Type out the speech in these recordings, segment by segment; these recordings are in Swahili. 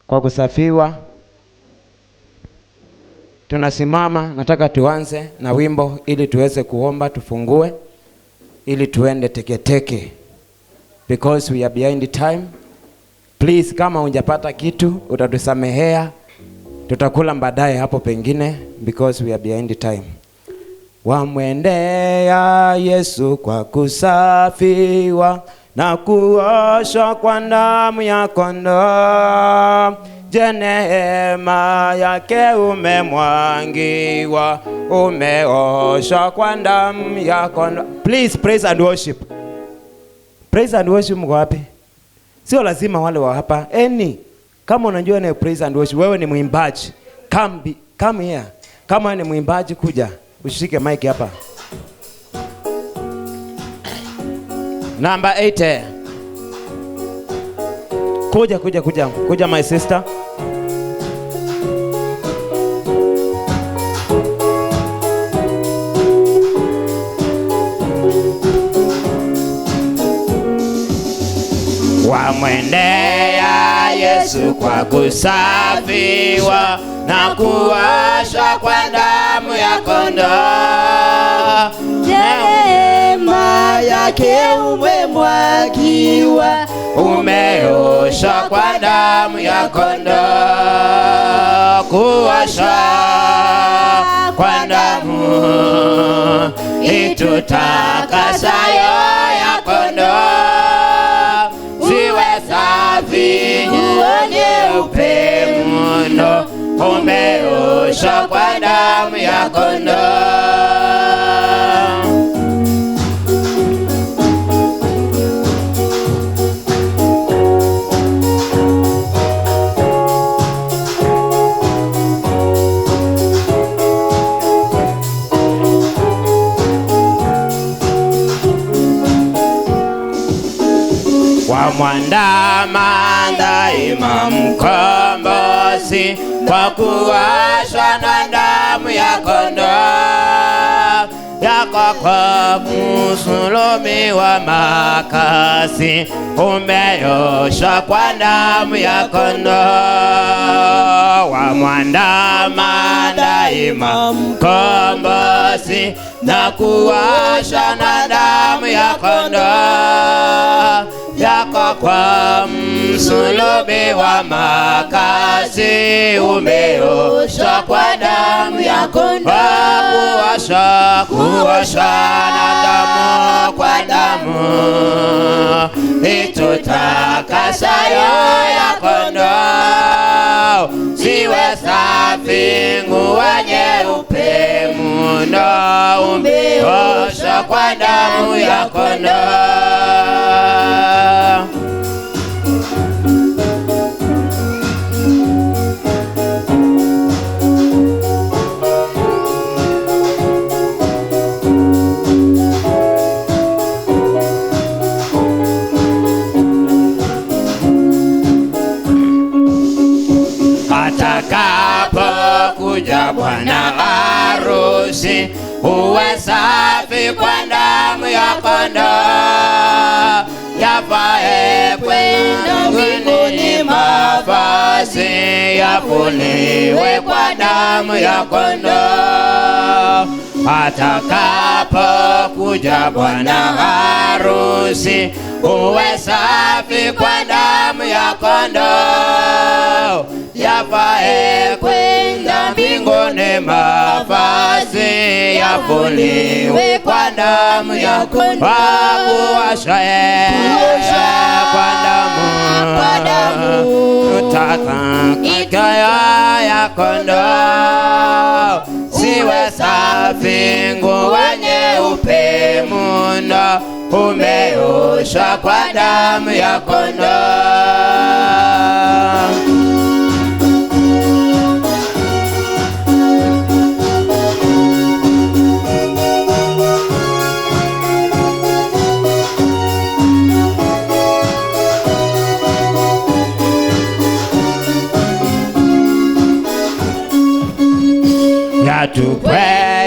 kwa kusafiwa. Tunasimama, nataka tuanze na wimbo ili tuweze kuomba, tufungue ili tuende teke because we are behind time. Please, kama hujapata kitu utatusamehea, tutakula baadaye hapo pengine because we are behind time. Wamwendea Yesu kwa kusafiwa na kuoshwa kwa damu ya kondoo, je, neema yake umemwangiwa, umeoshwa kwa damu ya kondoo. Please praise and worship. Praise and worship mko wapi? Sio lazima wale wa hapa. Kama unajua ni praise and worship, wewe ni mwimbaji, come here. Kama ni mwimbaji kuja, ushike mic hapa. Number 8. Kuja my sister. Wamwendea Yesu kwa kusafiwa na kuoshwa kwa damu ya kondoo, neema yake umemwagiwa, umeoshwa kwa damu ya kondoo. Kuoshwa kwa damu itutakasayo ya kondoo, nyeupe mno, umeoshwa kwa damu ya kondoo. Wamwandama daima mkombozi, kwa kuoshwa na damu ya kondoo, yako kwa kusulubiwa makasi, umeoshwa kwa damu ya kondoo. Wamwandama daima mkombozi, na kuoshwa na damu ya kondoo, yako kwa msulubi wa makazi, umeoshwa kwa damu ya kondoo. Kuoshwa na damu kwa damu itutakasayo ya kondoo, ziwe safi nguo nyeupe mno, umeoshwa kwa damu ya kondoo. Atakapokuja bwana harusi, uwe safi kwa damu ya kondoo, yafae kwenda mbinguni mavazi, yafuliwe kwa damu ya kondoo. Atakapokuja bwana harusi, uwe safi kwa damu ya kondoo, yafae kwenda mbinguni mavazi, yafuliwe kwa damu ya kondoo. Kuoshwa kwa damu tutakakayo ya kondoo, siwe safi nguo nyeupe mno, umeoshwa kwa damu ya kondoo. Yatupwe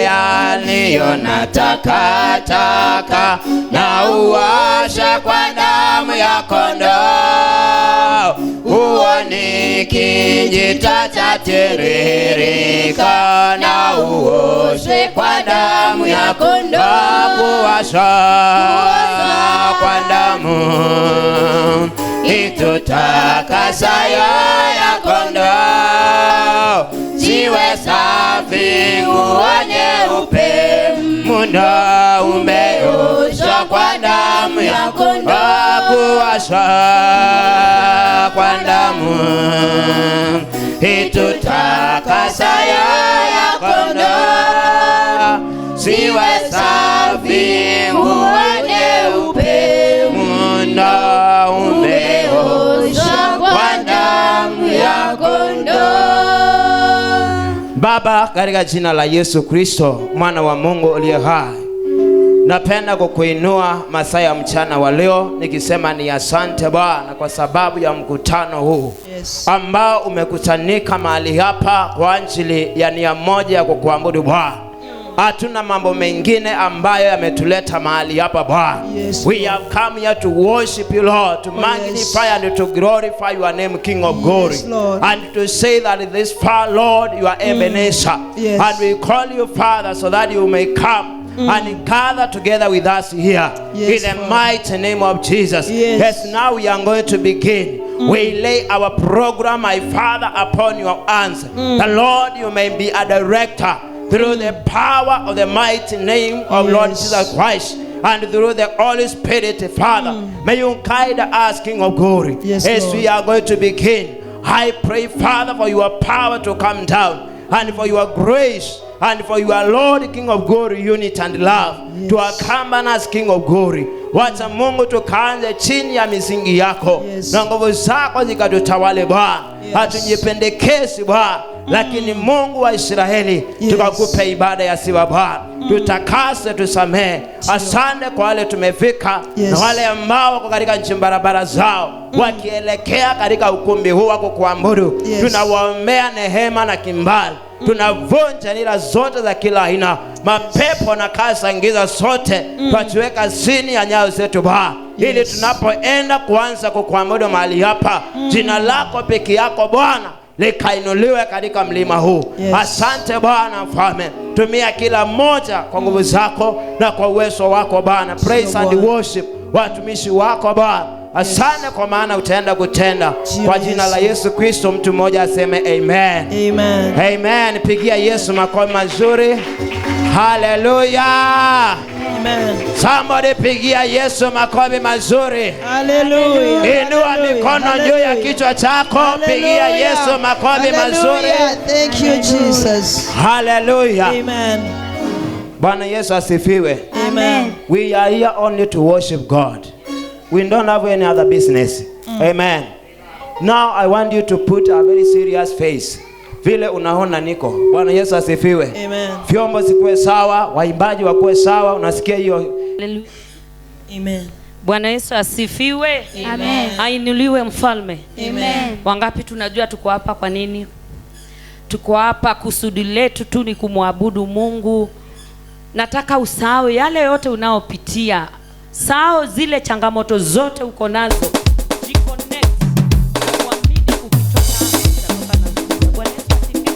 yaliyo na takataka, na uoshe kwa damu ya kondoo, uone kijito chatiririka, na uoshe kwa damu ya kondoo. Kuosha kwa damu itutakasayo ya kondoo, ziwe safi nguo nyeupe, muna umeoshwa kwa damu ya kondoo. Kuosha kwa damu itutakasayo ya kondoo, ziwe safi nguo nyeupe, muna umeoshwa kwa damu ya kondoo. Baba, katika jina la Yesu Kristo, mwana wa Mungu uliye hai, napenda kukuinua masaa ya mchana wa leo nikisema ni asante Bwana kwa sababu ya mkutano huu ambao umekutanika mahali hapa kwa ajili ya nia moja ya kukuabudu Bwana. Hatuna mambo mengine ambayo yametuleta mahali hapa Bwana. We have come here to worship you, Lord, to magnify and to glorify your name, King of glory, and to say that this far, Lord, you are Ebenezer, and we call you Father so that you may come and gather together with us here in the mighty name of Jesus. Yes, now we are going to begin. We lay our program, my Father, upon your hands. The Lord, you may be a director through the power of the mighty name of Lord Jesus Christ, and through the Holy Spirit, Father. May you guide us, King of glory, as we are going to begin. I pray, Father, for your power to come down, and for your grace, and for your Lord, King of glory, unity and love to accompany us, King of glory. Wacha Mungu tukaanze chini ya misingi yako, na nguvu zako zikatutawale Bwana. Hatujipendekezi Bwana, lakini Mungu wa Israeli, tukakupe ibada ya sifa Bwana. Tutakase, tusamehe. Asante kwa wale tumefika na wale ambao wako katika nchi barabara zao wakielekea katika ukumbi huu wako kuabudu. Tunawaombea neema na kimbali. Tunavunja nira zote za kila aina, mapepo na kazi ngiza sote tuweka chini ya nyayo zetu Bwana, ili tunapoenda kuanza kukuabudu mahali hapa, jina lako peke yako Bwana likainuliwe katika mlima huu. Asante Bwana Mfalme, tumia kila mmoja kwa nguvu zako na kwa uwezo wako Bwana. Praise and worship watumishi wako Bwana. Asante kwa maana utaenda kutenda. Kwa jina la Yesu Kristo, mtu mmoja aseme amen. Amen. Amen. Pigia Yesu makofi mazuri. Hallelujah. Amen. Somebody pigia Yesu makofi mazuri. Hallelujah. Inua mikono juu ya kichwa chako, pigia Yesu makofi mazuri. Thank you Jesus. Hallelujah. Amen. Bwana Yesu asifiwe. Amen. We are here only to worship God. We don't have any other business. Amen. Now I want you to put a very serious face. Vile unaona niko. Bwana Yesu asifiwe. Amen. Vyombo zikuwe sawa, waimbaji wakuwe sawa. Unasikia hiyo? Amen. Bwana Yesu asifiwe. Amen. Ainuliwe mfalme. Amen. Wangapi tunajua tuko hapa kwa nini? Tuko hapa kusudi letu tu ni kumwabudu Mungu. Nataka usahau yale yote unaopitia. Sahau zile changamoto zote uko nazo. Jiconnect. Uamini ukitoka utatoka na nguvu. Bwana Yesu asifiwe.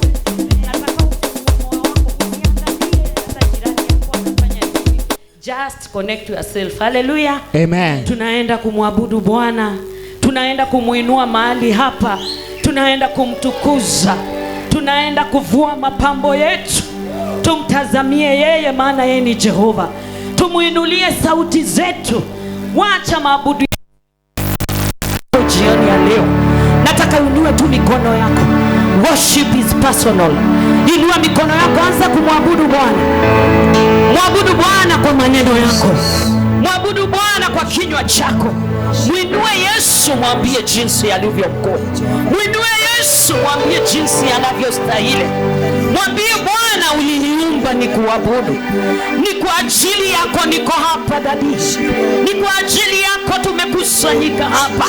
Nataka moyo wako usiangalie hata jirani yako anafanya nini. Just connect yourself. Hallelujah. Amen. Tunaenda kumwabudu Bwana. Tunaenda kumuinua mahali hapa. Tunaenda kumtukuza. Tunaenda kuvua mapambo yetu. Tumtazamie yeye, maana yeye ni Jehova. Tumuinulie sauti zetu. Wacha maabudu jioni ya leo. Nataka uinue tu mikono yako. Worship is personal. Inua mikono yako, anza kumwabudu Bwana. Mwabudu Bwana kwa maneno yako. Mwabudu Bwana kwa kinywa chako. Muinue Yesu, mwambie jinsi alivyo mkuu. Muinue Yesu, mwambie jinsi anavyostahili. Mwambie Bwana, uliniumba nikuabudu. Ni kwa ajili yako niko hapa Daddy. Ni kwa ajili yako tumekusanyika hapa.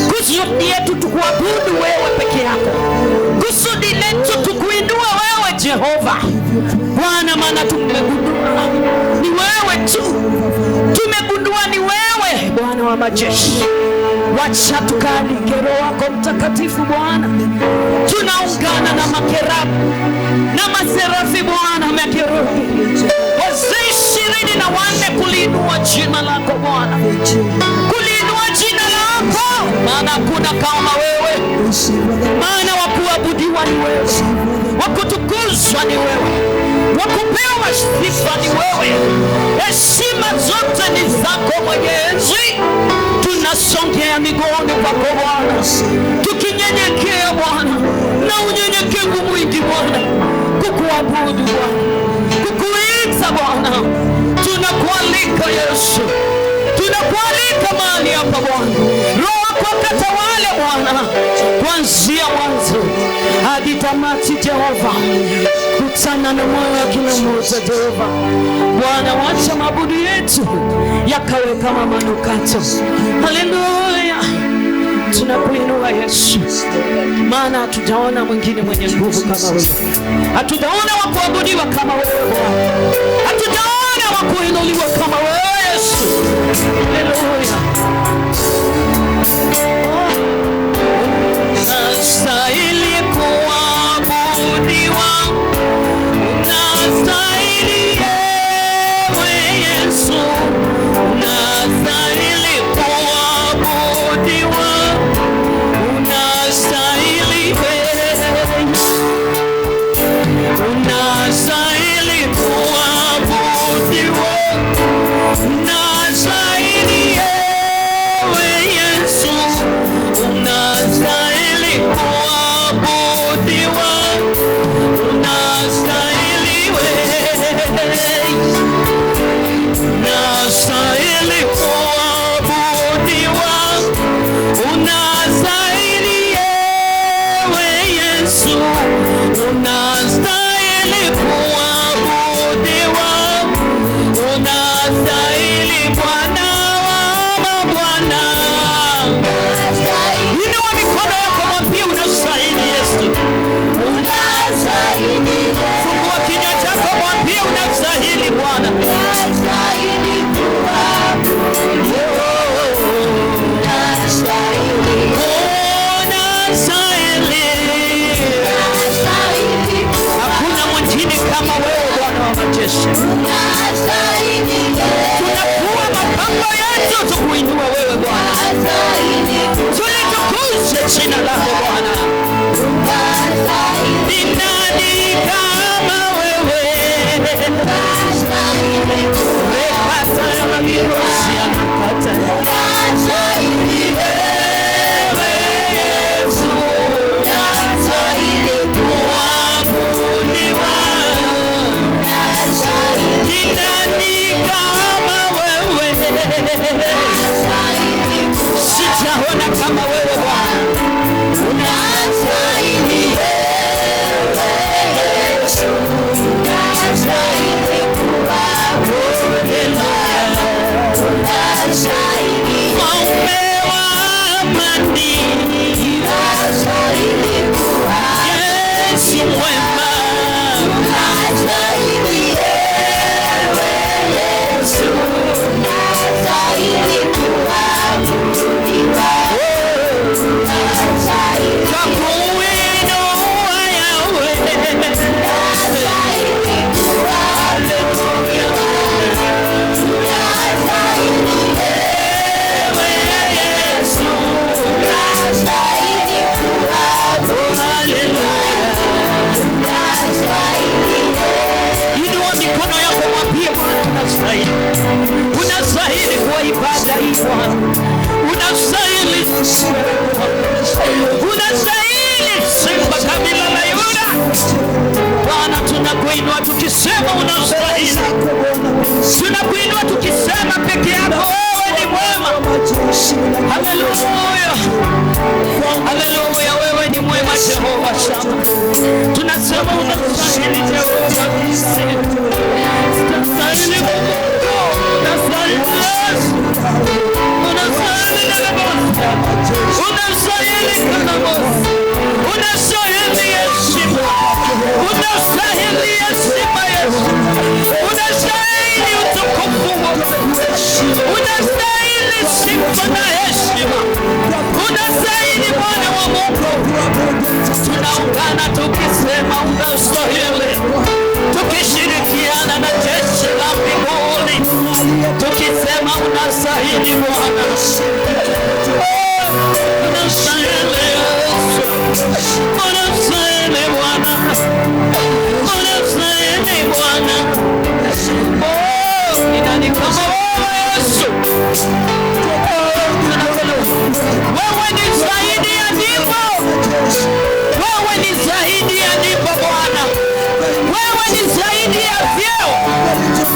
Kusudi yetu tukuabudu wewe peke yako. Kusudi letu tukuinue wewe Jehova. Bwana, maana tumegundua ni wewe tu. Tumegundua ni wewe Bwana wa majeshi. Wacha tukaalike Roho wako Mtakatifu Bwana. Tunaungana na makerabu na maserafi Bwana, makerubi, wazee 24 kuliinua jina lako Bwana, kuliinua jina lako, maana hakuna kama wewe, maana wakuabudiwa ni wewe, wakutukuzwa ni wewe, wakupewa sifa ni wewe, heshima zote ni zako Mwenyezi. Tunasongea miguuni kwako Bwana, tukinyenyekea Bwana, na unyenyekevu mwingi Bwana, kukuabudu Bwana, kukuita Bwana. Tunakualika Yesu, tunakualika mahali hapa Bwana. Roho wako akatawale Bwana, kuanzia mwanzo hadi tamati Jehova. Kutana na moyo wa kila mmoja Jehova Bwana, wacha mabudu yetu yakawe kama manukato. Haleluya, tunakuinua Yesu, maana hatujaona mwingine mwenye nguvu kama wewe, hatujaona wa kuabudiwa kama wewe Bwana, hatujaona wa kuinuliwa kama wewe Yesu. Haleluya. Unastahili kuabudiwa, unastahili ewe Yesu, unastahili kuabudiwa, unastahili wewe, unastahili kuabudiwa, unastahili ewe Yesu, unastahili kuabudiwa, unastahili wewe, unastahili kuabudiwa, unastahili ewe Yesu, unastahili kuabudiwa, unastahili Bwana wa mabwana. Inua mikono yako, mwambie unastahili Yesu. Fungua kinywa chako, mwambie unastahili Bwana. Hakuna mwingine kama wewe Bwana wa majeshi. Tunakuwa mapambo yetu tukuinua wewe Bwana, tulitukuze jina lako Bwana. Ni nani kama wewe? Rekata ya mabirosi ya nakata ya wewe Yesu, unastahili kuabudiwa. Ni nani kama wewe? Sijaona kama wewe Bwana. Unastahili wewe Yesu, unastahili kuabudiwa, unastahili Mfalme wa amani, unastahili kuabudiwa, Yesu mwema, unastahili wewe Yesu, unastahili kuabudiwa, tunakuinua Yahweh, unastahili kuabudiwa, unastahili wewe Yesu, unastahili kuabudiwa, unastahili. Inua mikono yako, mwambie Bwana unastahili. Unastahili kwa ibada hii Bwana, unastahili, unastahili Simba kabila la Yuda Bwana. Tunakuinua tukisema unastahili, tunakuinua tukisema peke yako wewe ni mwema. Haleluya, haleluya, wewe ni mwema Jehova Shama. Tunasema unastahili Jehova, unastahili Mungu, unastahili Yesu, unastahili Baba, unastahili Baba, unastahili heshima, unastahili heshima Yesu, unastahili utukufu, unastahili sifa na heshima. tunaungana tukisema unastahili, tukishirikiana na jeshi la mbinguni tukisema unastahili Bwana. Unastahili Yesu, unastahili Bwana, unastahili Bwana. Ni nani kama wewe Yesu? Wewe ni zaidi ya ndipo, wewe ni zaidi ya ndipo Bwana, wewe ni zaidi ya vyeo,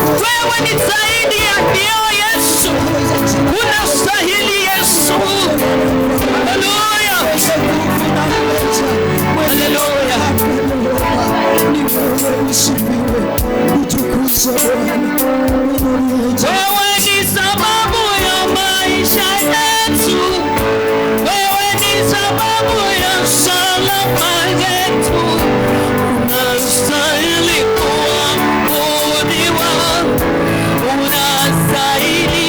wewe ni zaidi ya vyeo Yesu, unastahili Yesu. Haleluya, haleluya. Wewe ni sababu ya maisha yetu, wewe ni sababu ya salama yetu, unastahili kuabudiwa, unastahili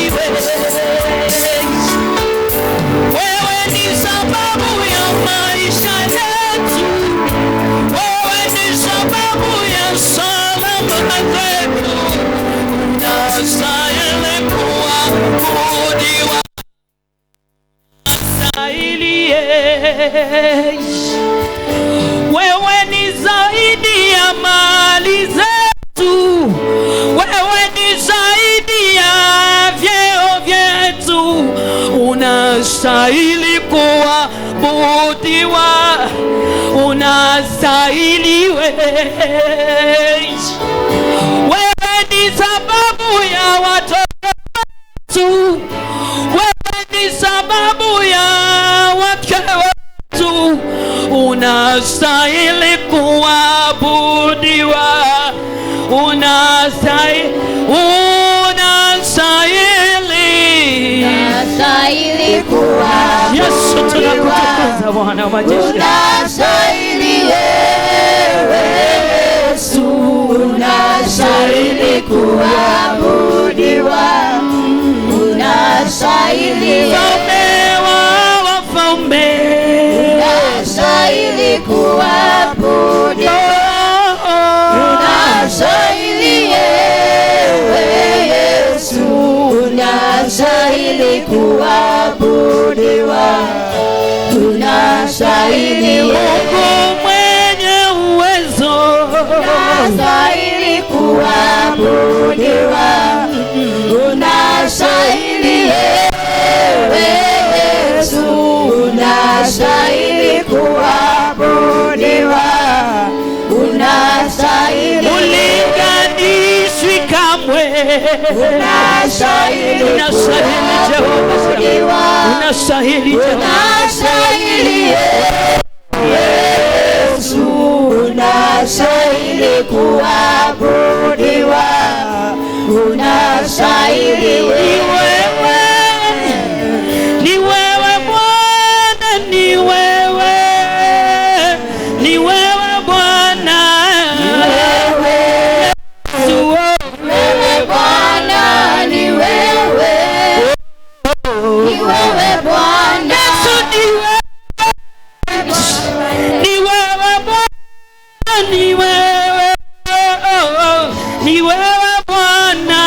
wewe ni sababu ya maisha yetu, wewe ni sababu ya salama yetu, unastahili kuabudiwa, unastahili. Wewe ni zaidi ya mali zetu, wewe ni zaidi ya vyeo vyetu, unastahili kuabudiwa, unastahili. Wewe ni sababu ya watoto wetu, wewe ni sababu ya wake wetu, unastahili kuabudiwa, unastahili, unastahili kuabudiwa. Yesu, tunakutukuza Bwana wa majeshi. Unastahili Yesu, unastahili kuabudiwa, unastahili Mfalme wa wafalme, unastahili kuabudiwa, unastahili Yesu, unastahili kuabudiwa, unastahili Mungu mwenye uwezo, unastahili kuabudiwa, unastahili Yesu, unastahili kuabudiwa, unastahili ulinganishwi kamwe, unastahili Jehova, unastahili unastahili Yesu, unastahili kuabudiwa, unastahili. Ni wewe Bwana, ni wewe, ni wewe Bwana, wewe Bwana, ni wewe, ni wewe Bwana, ni wewe Bwana, ni wewe, ni wewe Bwana,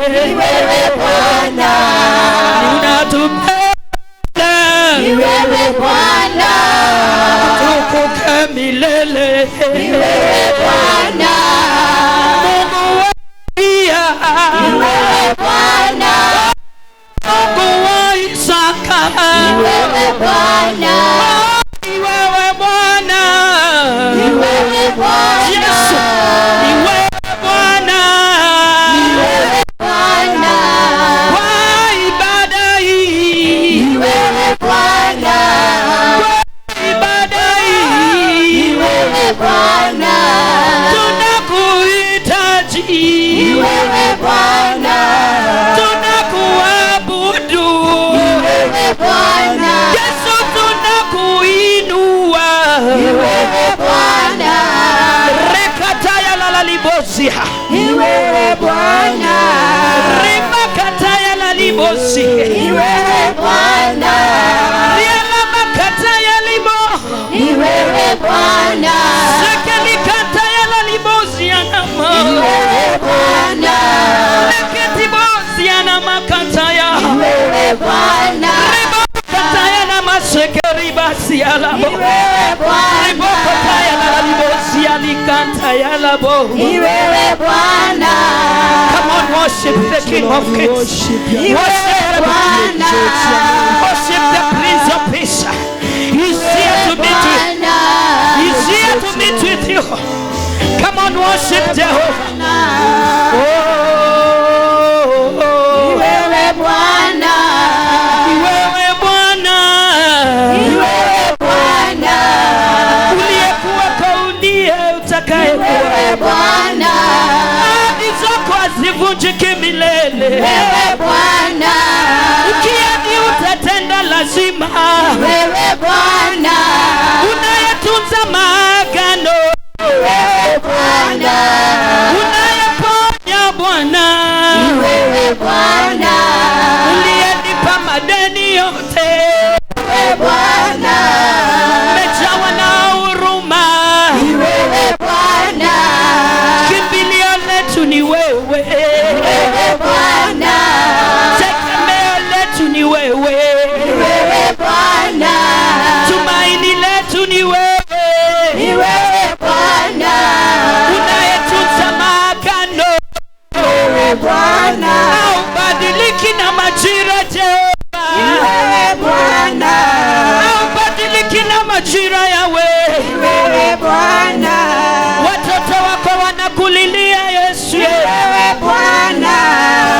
Ni wewe Bwana. Unatupenda. Ni wewe Bwana. Tukuke milele. Ni wewe Bwana. Mungu wa Elia. Ni wewe Bwana. Mungu wa Isaka. Ni wewe Bwana. Ni wewe Bwana. Ni wewe Bwana. Yesu. Ni wewe Bwana. Ni wewe Bwana. Kwa ibada hii. Ni wewe Bwana. Kwa ibada hii. Ni wewe Bwana. Tunakuhitaji. Ni wewe Bwana. Tunakuabudu. Ni wewe Bwana. Yesu tunakuinua. Ni wewe Bwana. Rekataya la libosia. Ni wewe Bwana. Remakataya la libosia. Ni wewe Bwana. Riala makataya libo. Ni wewe Bwana. Sekelikataya la libosia nama. Ni wewe Bwana. Leketibosia na makataya. Ni wewe Bwana. Rebokataya na masekeribasia labo. Ni wewe Bwana. Rebokataya la libosia likataya labo. Ni wewe Bwana. Come on, worship the King of Kings. Ni wewe Bwana. Worship the Prince of Peace. He's here to meet you. Bwana. He's here to meet with you. Come on, worship Jehovah. Ni wewe Bwana. Ni wewe Bwana. Ni wewe Bwana. Uliyekuwa uliye utakayekuwa. Wewe Bwana. Ahadi zako hazivunjiki milele. Wewe Bwana. Ukiahidi utatenda lazima. Wewe Bwana. Unayetunza maagano. Wewe Bwana. Unayeponya Bwana. Wewe Bwana. Uliyenipa madeni yote. Wewe Bwana. Umejawa na huruma. Wewe Bwana. Kimbilio letu ni wewe. Wewe Bwana. Tegemeo letu ni wewe. Wewe Bwana. Tumaini letu ni wewe. Ni wewe Bwana. Unayetunza maagano. Wewe Bwana. Haubadiliki na majira Jehova. Wewe Bwana. Haubadiliki na majira yawe. Wewe Bwana. Watoto wako wanakulilia Yesu. Wewe Bwana.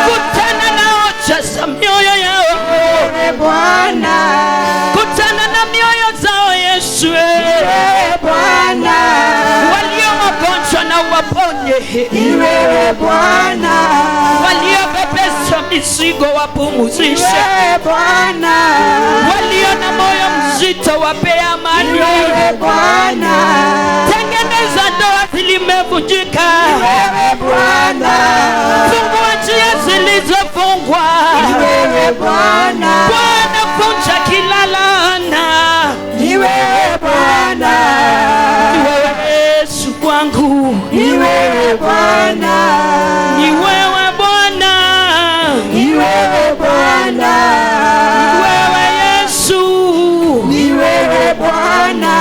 Kutana nao, jaza mioyo yao. Wewe Bwana. Kutana na mioyo zao Yesu. Wewe Bwana. Walio wagonjwa na waponye. Ni wewe Bwana. Waliobebeshwa mizigo wapumzishe. Wewe Bwana. Walio na moyo mzito wape amani. Wewe Bwana. Tengeneza ndoa zilimevunjika. Wewe Bwana. Fungua njia zilizofungwa. Wewe Bwana. Bwana, vunja kila laana. Ni wewe Bwana. Ni wewe Yesu kwangu. Ni wewe Bwana. Ni wewe Bwana. Ni wewe Bwana. Wewe Yesu. Ni wewe Bwana.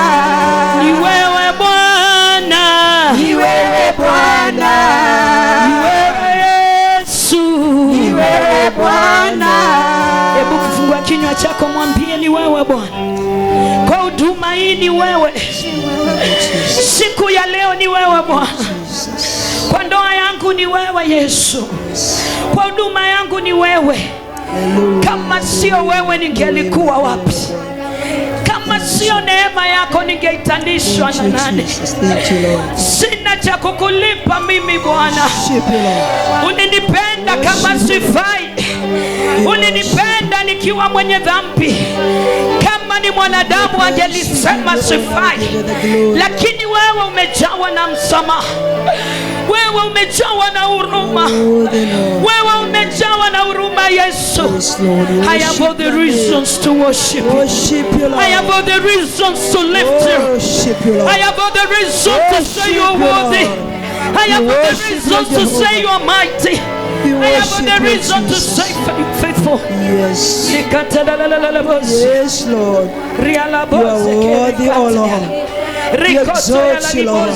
Ni wewe Bwana. Ni wewe Bwana. Ni wewe Yesu. Ni wewe Bwana. Hebu kufungua kinywa chako, mwambie ni wewe Bwana. Kwa huduma hii ni wewe. Siku ya leo ni wewe Bwana. Kwa ndoa yangu ni wewe Yesu. Kwa huduma yangu ni wewe. Kama sio wewe ningelikuwa wapi? Kama sio neema yako ningeitanishwa na nani? Sina cha kukulipa mimi Bwana. Ulinipenda kama sifai. Ulinipenda nikiwa mwenye dhambi. Kama ni mwanadamu angelisema sifai, lakini wewe umejawa na msamaha. Wewe umejawa na huruma. Wewe umejawa na huruma Yesu. I have all the reasons to worship you. I have all the reasons to lift you. I have all the reasons to say you are worthy. I have all the reasons to say you are mighty. I have worship the you, reason to Jesus. say faithful. Yes. Yes, Lord. You are worthy, O Lord. We exalt you, Lord.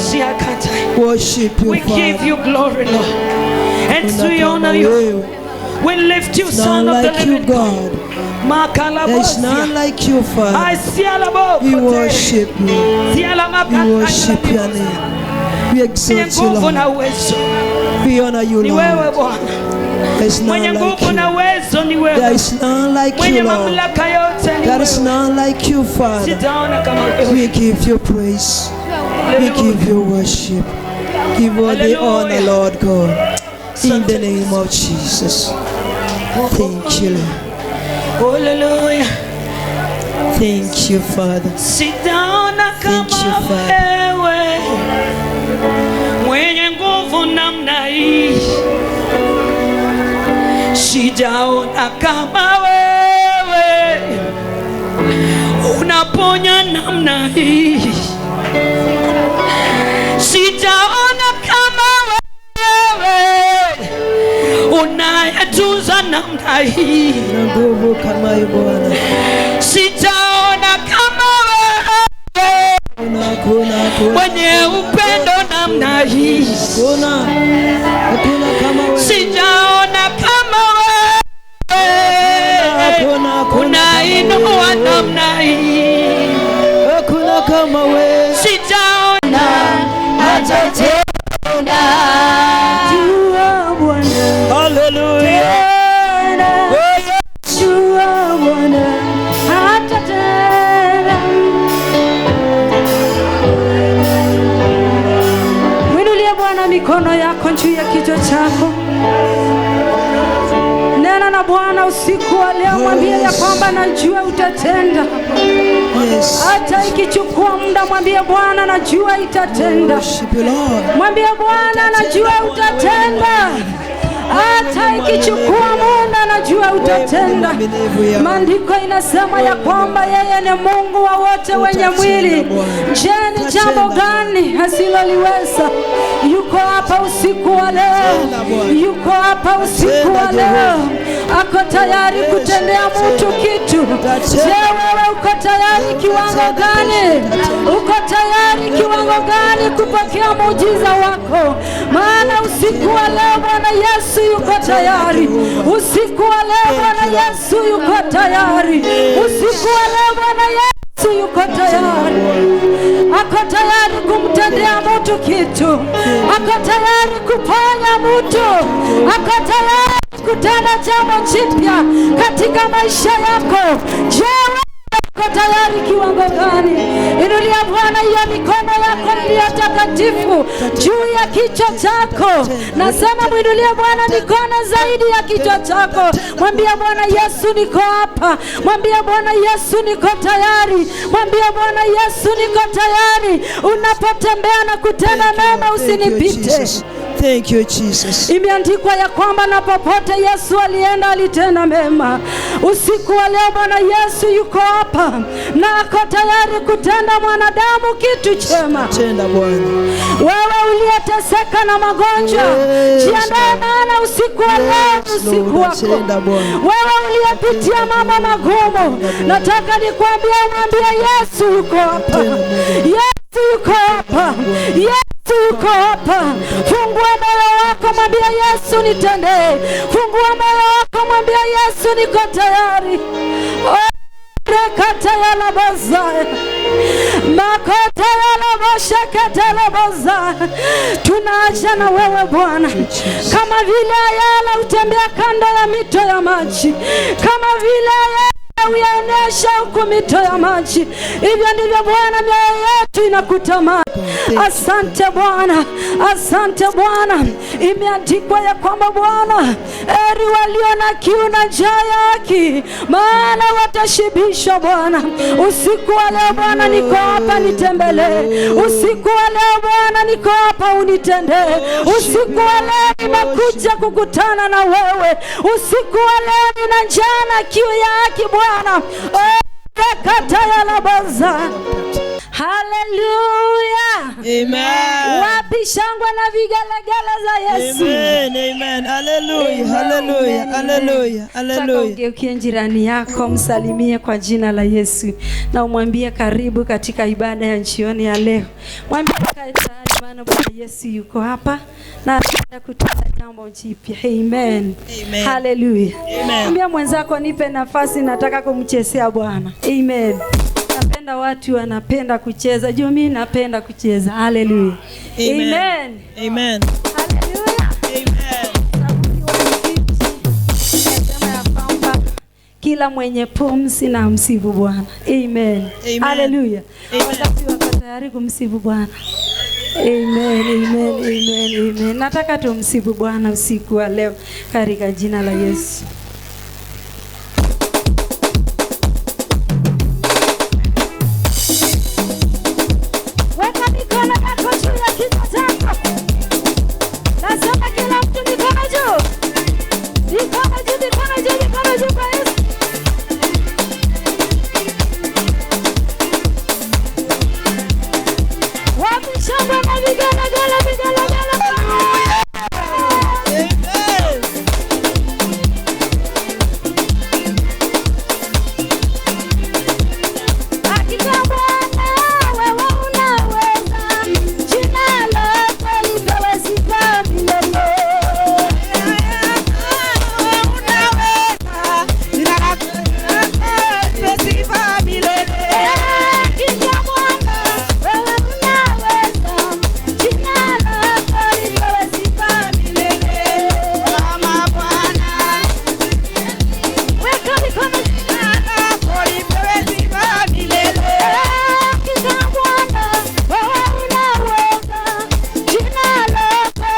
Worship you, We give Father. you glory, Lord. And we honor you. We lift you, Son None of the like you, living God. God. There is none like you, Father. We worship you. We worship your name. We exalt you, Lord. We honor you, Lord. There is none like you. There is none like you, Lord. There is none like you, Father. We give you praise. We give you worship. Give all the honor, Lord God. In the name of Jesus. Thank you, Lord. Hallelujah. Thank you, Father. Sit down Thank you, Father. wewe mwenye nguvu namna hii, sijaona kama wewe unaponya namna hii, sijaona kama wewe unayetunza namna hii, Nguvu kama hiyo Bwana. sijaona kama Hakuna mwenye upendo namna hii, hakuna kama wewe. sijaona kama wewe unainua namna hii, Hakuna kama wewe. sijaona hata tena. Jua Bwana. Hallelujah. Jua Bwana. Hata tena. Mwinulie Bwana mikono yako juu ya kichwa chako. Nena na Bwana usiku wa leo, mwambie ya kwamba najua utatenda. Yes. Hata ikichukua muda, mwambie Bwana najua itatenda. Worship you, Lord. Mwambie Bwana najua utatenda. Hata ikichukua muda, najua utatenda. Maandiko inasema ya kwamba yeye ni Mungu wa wote wenye mwili. Je, ni jambo gani asiloliweza? Yuko hapa usiku wa leo. Yuko hapa usiku wa leo. Ako tayari kutendea mtu kitu. Je, wewe uko tayari kiwango gani? Uko tayari kiwango gani kupokea muujiza wako? Maana usiku wa leo Bwana Yesu yuko tayari. Usiku wa leo Bwana Yesu yuko tayari. Usiku wa leo Bwana Yesu yuko tayari. Ako tayari kumtendea mtu kitu. Ako tayari kuponya mtu. Ako tayari kutenda jambo jipya katika maisha yako. Je, uko tayari kiwango gani? Inulia Bwana hiyo mikono yako iliyo takatifu juu ya kichwa chako. Nasema mwinulie Bwana mikono zaidi ya kichwa chako. Mwambie Bwana Yesu niko hapa. Mwambie Bwana Yesu niko tayari. Mwambie Bwana Yesu niko tayari. Unapotembea na kutenda mema usinipite. Thank you, Jesus. Imeandikwa ya kwamba na popote Yesu alienda alitenda mema. Usiku wa leo Bwana Yesu yuko hapa na ako tayari kutenda mwanadamu kitu chema. Tenda Bwana. Wewe uliyeteseka na magonjwa, jiandae maana usiku wa leo usiku wako. Wewe uliyepitia mambo magumu, nataka nikwambie, mwambie Yesu yuko hapa. Yesu yuko hapa. Yesu yuko hapa. Fungua moyo wako, mwambie Yesu nitendee. Fungua moyo wako, mwambie Yesu niko tayari. Rekata ya labazaya, makota ya labashakata ya labazaya. Tunaacha na wewe Bwana, kama vile Ayala utembea kando ya mito ya maji, kama vile Ayala uyaonesha huku mito ya maji, hivyo ndivyo Bwana mioyo yetu inakutamani. Asante Bwana, asante Bwana. Imeandikwa ya kwamba Bwana, heri walio na kiu na njaa ya haki, maana watashibishwa. Bwana, usiku wa leo Bwana niko hapa, nitembelee. Usiku wa leo Bwana niko hapa, unitendee. Usiku wa leo nimekuja kukutana na wewe. Usiku wa leo nina njaa na kiu ya haki Bwana. Rekata ya labaza. Hallelujah. Amen. Wapi shangwe na vigelegele za Yesu. Amen. Amen. Hallelujah. Hallelujah. Hallelujah. Hallelujah. Ugeukie jirani yako, msalimie kwa jina la Yesu na umwambie karibu katika ibada ya jioni ya leo. Mwambie kae tayari, maana Bwana Yesu yuko hapa na anataka kutenda jambo jipya. Amen. Amen. Hallelujah. Amen. Mwambie mwenzako, nipe nafasi, nataka kumchezea Bwana. Amen. Napenda watu wanapenda kucheza. Juu mimi napenda kucheza. Hallelujah. Amen. Amen. Amen. Hallelujah. Amen. Nasema ya kwamba kila mwenye pumzi na msifu Bwana. Amen. Amen. Hallelujah. Amen. Wakati wako tayari kumsifu Bwana. Amen. Amen. Amen. Amen. Nataka tumsifu Bwana usiku wa leo katika jina la Yesu. Weka mikono yako juu ya kichwa chako. Nasema kila mtu mikono juu. Mikono juu, mikono juu, mikono juu kwa Yesu. Wapi shangwe na vigelegele, vigelegele. Hakika Bwana wewe unaweza, jina lako lipewe sifa milele. Hakika Bwana wewe unaweza, jina lako lipewe sifa milele. Weka mikono juu. Hakika Bwana wewe unaweza, jina lako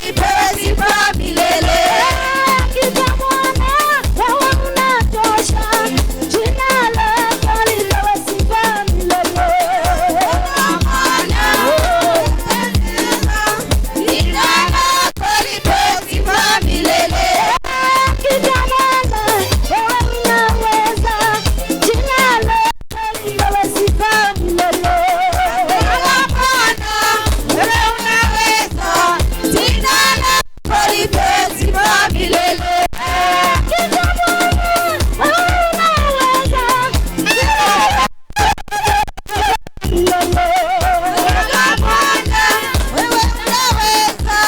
lipewe sifa milele. Hakika Bwana wewe unatosha, jina lako lipewe sifa milele. Hakika Bwana wewe unaweza, jina lako lipewe sifa milele. Hakika Bwana wewe unaweza, hakika Bwana wewe unaweza,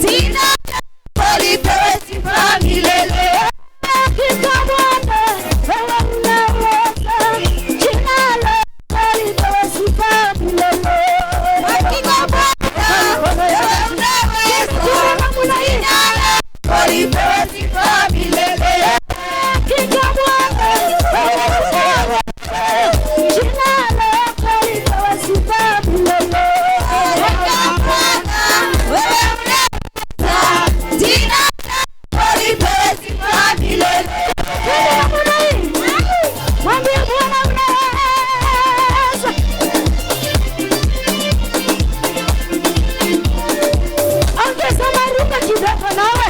jina lako lipewe sifa milele. Hakika Bwana wewe unaweza, jina lako lipewe sifa milele. Mwambie Bwana unaweza. Ongeza maruka kidogo nawe.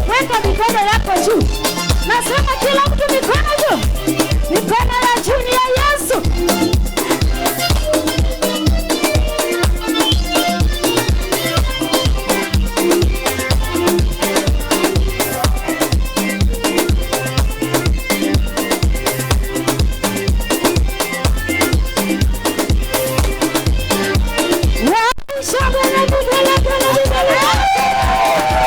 Weka mikono yako juu. Nasema kila mtu mikono juu. Mikono ya juu ni ya Yesu. Wapi shangwe na vigelegele, vigelegele.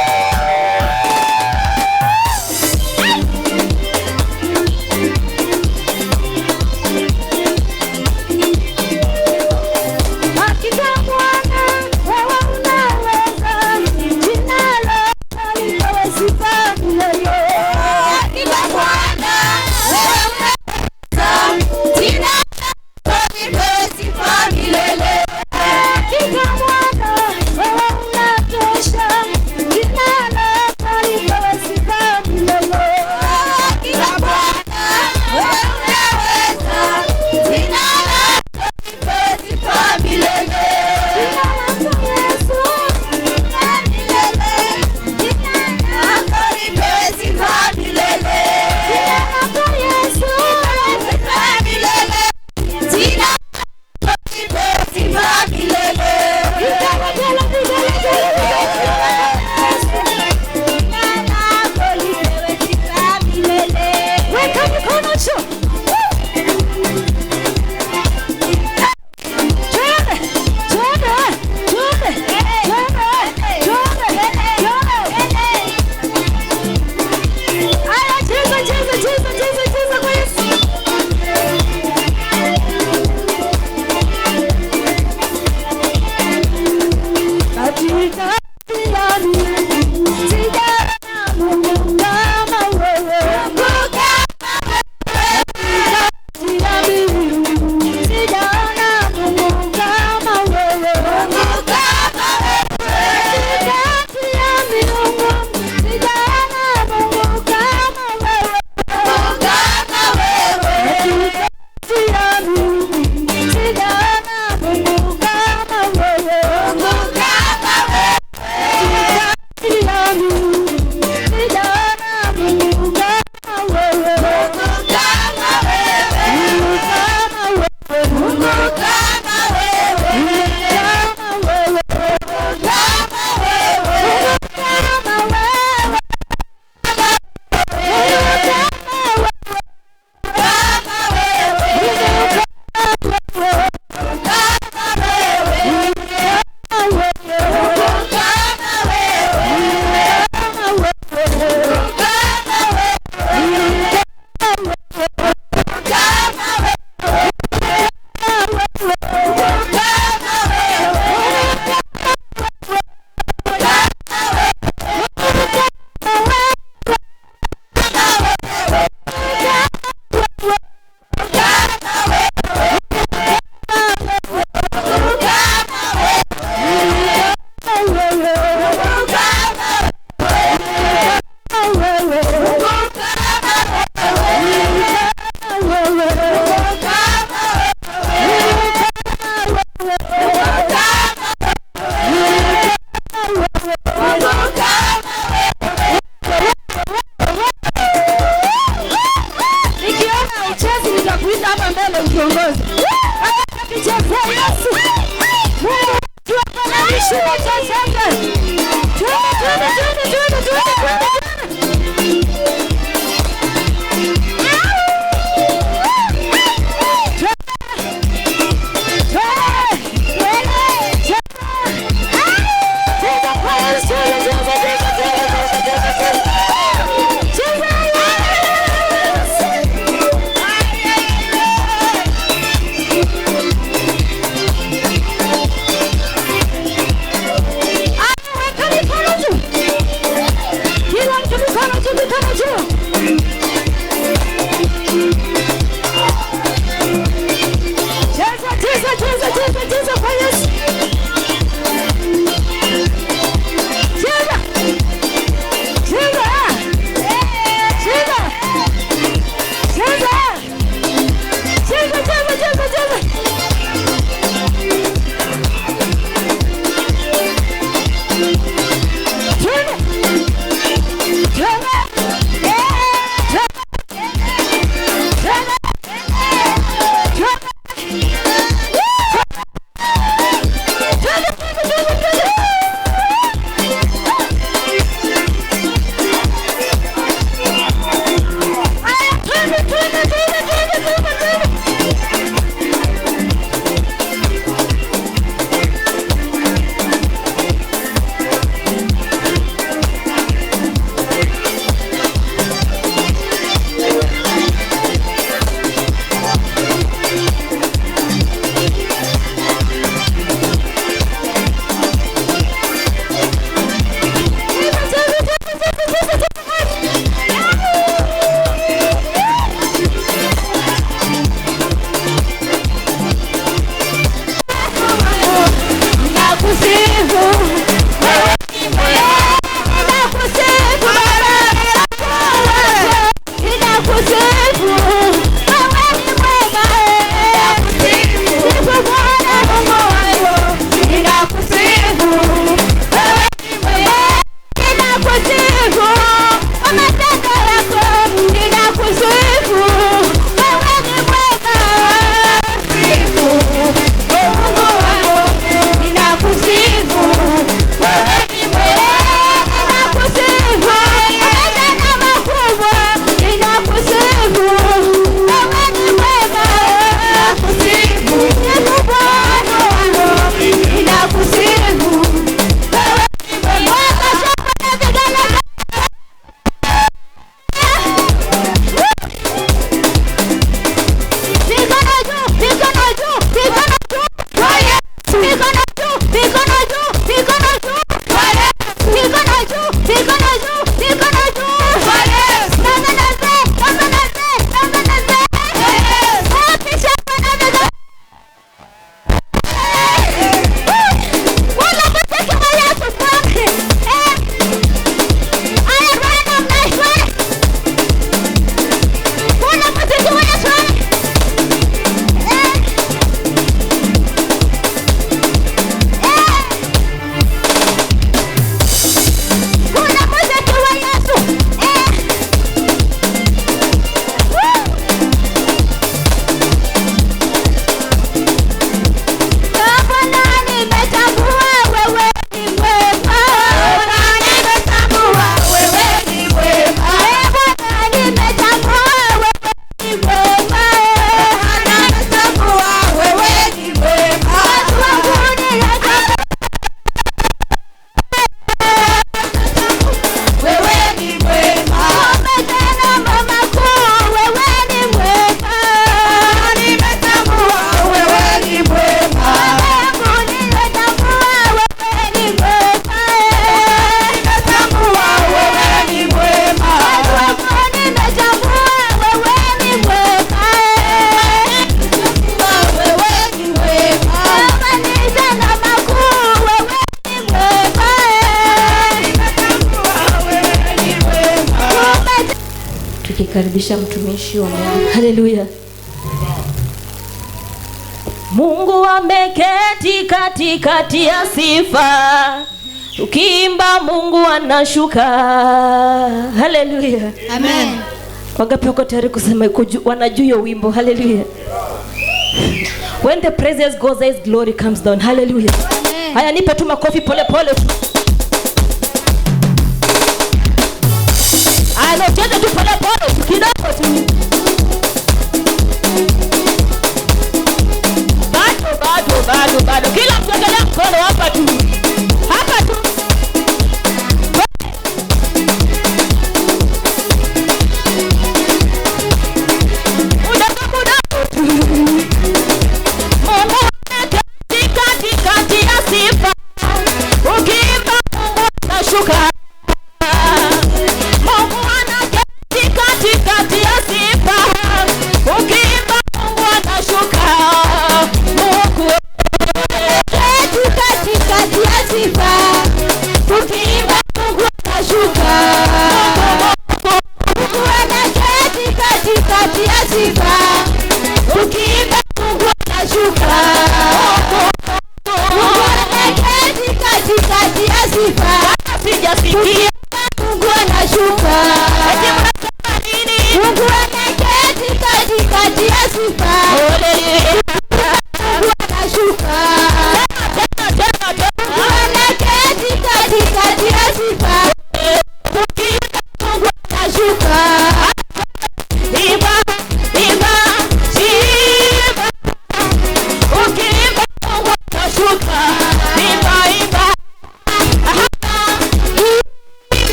tuongoze. Akichezea Yesu. Mungu tuwafananishi na chachanga. Tukikaribisha mtumishi wa Mungu. Haleluya. Mungu ameketi katikati ya sifa. Tukiimba Mungu anashuka. Haleluya. Amen. Wangapi uko tayari kusema wanajua hiyo wimbo? Haleluya. When the presence goes, there is glory comes down. Hallelujah. Haya, nipe tu makofi pole pole tu. Haya, cheza tu pole pole tu kidogo tu. Bado. Kila mtu angalia mkono hapa tu. Hapa tu.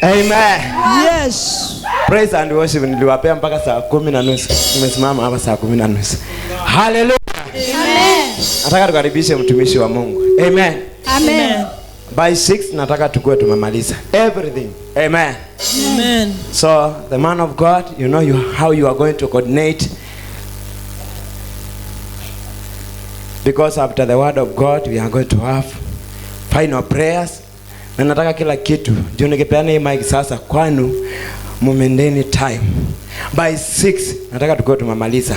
Amen. Yes. Praise and worship niliwapea mpaka saa 10:30. Nimesimama hapa saa 10:30. Hallelujah. Amen. Nataka tukaribishe mtumishi wa Mungu. Amen. Amen. By 6 nataka tukue tumemaliza everything. Amen. Amen. So the man of God, you know how you are going to coordinate, because after the word of God we are going to have final prayers. Na nataka kila kitu ndio ningepeana hii mic sasa kwanu mumendeni time. By 6 nataka tukue tumemaliza.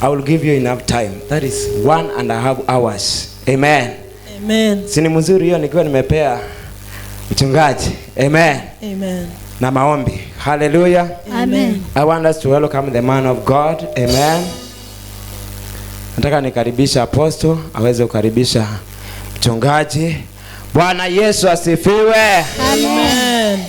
I will give you enough time. That is 1.5 hours. Amen. Amen. Sini mzuri hiyo nikiwa nimepea mchungaji. Amen. Amen. Na maombi. Hallelujah. Amen. I want us to welcome the man of God. Amen. Nataka nikaribisha apostle aweze kukaribisha mchungaji. Bwana Yesu asifiwe. Amen.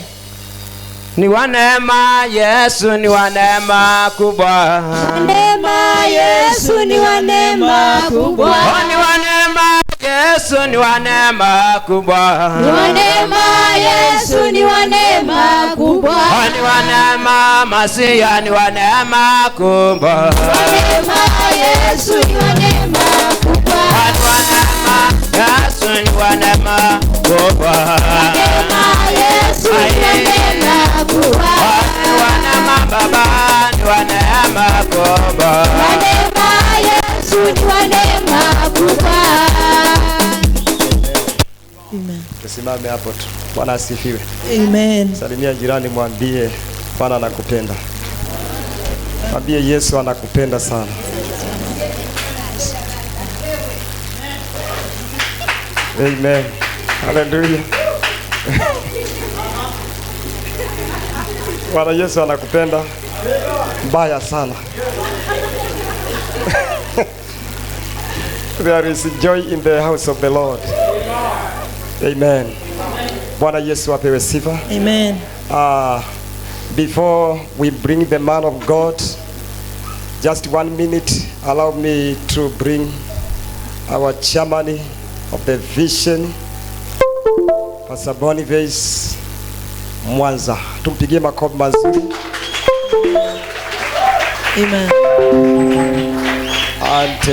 Ni wa neema Yesu, ni wa neema kubwa. Neema Yesu ni wa neema kubwa. Ni wa neema Yesu, ni wa neema kubwa. Ni wa neema Yesu ni wa neema kubwa. Ni wa neema Masia, ni wa neema kubwa. Neema Yesu ni wa neema kubwa. Ni wa neema Yesu, ni wa neema kubwa. Neema Yesu makubwa, wana mababa ni wana makubwa, wanema Yesu ni wanema kubwa. Amen. Tusimame hapo tu. Bwana asifiwe. Amen. Salimia jirani, mwambie Bwana anakupenda. Mwambie Yesu anakupenda sana. Amen. Hallelujah. Bwana Yesu anakupenda mbaya sana. There is joy in the house of the Lord. Amen. Bwana Yesu apewe sifa. Amen. Before we bring the man of God, just 1 minute, allow me to bring our chairman of the vision, Pastor Boniface Mwanza. Tumpigie makofi mazuri. Amen. And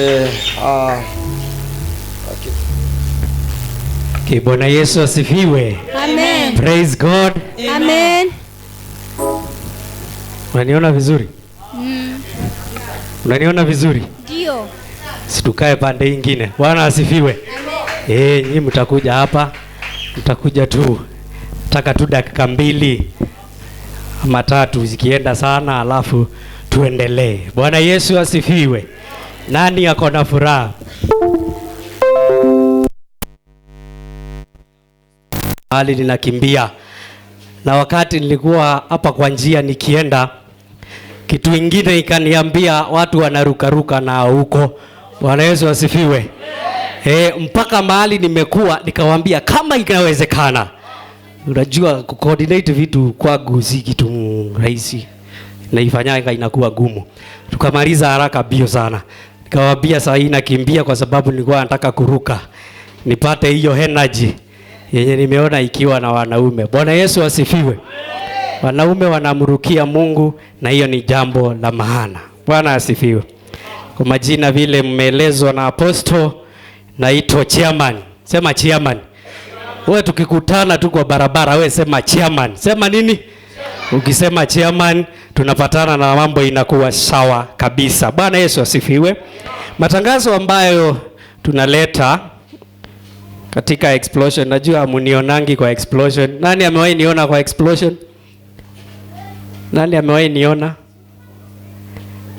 Okay, Bwana Yesu asifiwe. Amen. Praise God. Amen. Unaniona vizuri? Unaniona vizuri? Ndio. Situkae pande nyingine. Bwana asifiwe. Nyinyi mtakuja hapa. Mtakuja tu. Nataka tu dakika 2 ama 3 zikienda sana alafu tuendelee. Bwana Yesu asifiwe. Nani ako na furaha? Hali ninakimbia. Na wakati nilikuwa hapa kwa njia nikienda, kitu ingine ikaniambia watu wanarukaruka na huko. Bwana Yesu asifiwe. Mpaka mahali nimekuwa nikawaambia kama inawezekana. Unajua coordinate vitu kwangu si kitu rahisi. Naifanyanga inakuwa gumu. Tukamaliza haraka bio sana. Nikawaambia saa hii nakimbia kwa sababu nilikuwa nataka kuruka. Nipate hiyo energy yenye nimeona ikiwa na wanaume. Bwana Yesu asifiwe. Wanaume wanamrukia Mungu na hiyo ni jambo la maana. Bwana asifiwe. Kwa majina vile mmeelezwa na apostle, naitwa chairman. Sema chairman. Wewe tukikutana tu kwa barabara wewe sema chairman. Sema nini? Ukisema chairman tunapatana na mambo inakuwa sawa kabisa. Bwana Yesu asifiwe. Matangazo ambayo tunaleta katika explosion, najua munionangi kwa explosion. Nani amewahi niona kwa explosion? Nani amewahi niona?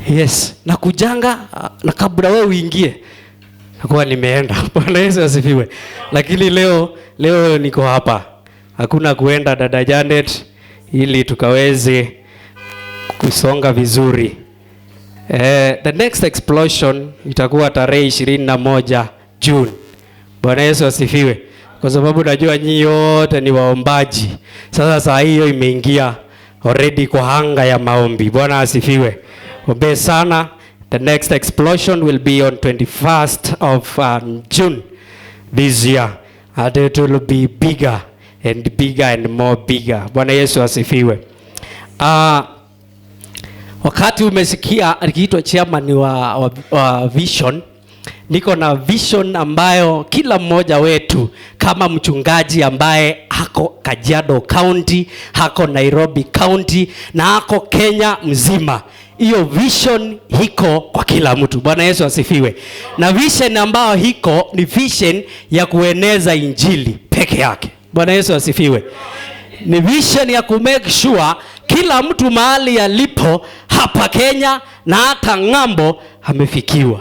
Yes, na kujanga na kabla wewe uingie nakuwa nimeenda. Bwana Yesu asifiwe. Lakini leo niko hapa. Hakuna kuenda dada Janet ili tukaweze kusonga vizuri. The next explosion itakuwa tarehe 21 June. Bwana Yesu asifiwe. Kwa sababu najua nyinyi yote ni waombaji. Sasa saa hiyo imeingia already kwa anga ya maombi. Bwana asifiwe. Ombe sana. The next explosion will be on 21st of June this year. And it will be bigger and more bigger. Bwana Yesu asifiwe. Wakati umesikia alikiitwa chairman wa vision, niko na vision ambayo kila mmoja wetu kama mchungaji ambaye hako Kajiado County, hako Nairobi County na hako Kenya mzima. Hiyo vision hiko kwa kila mtu. Bwana Yesu asifiwe. Na vision ambayo hiko ni vision ya kueneza injili peke yake. Bwana Yesu asifiwe. Ni vision ya kumake sure kila mtu mahali alipo hapa Kenya na hata ng'ambo amefikiwa.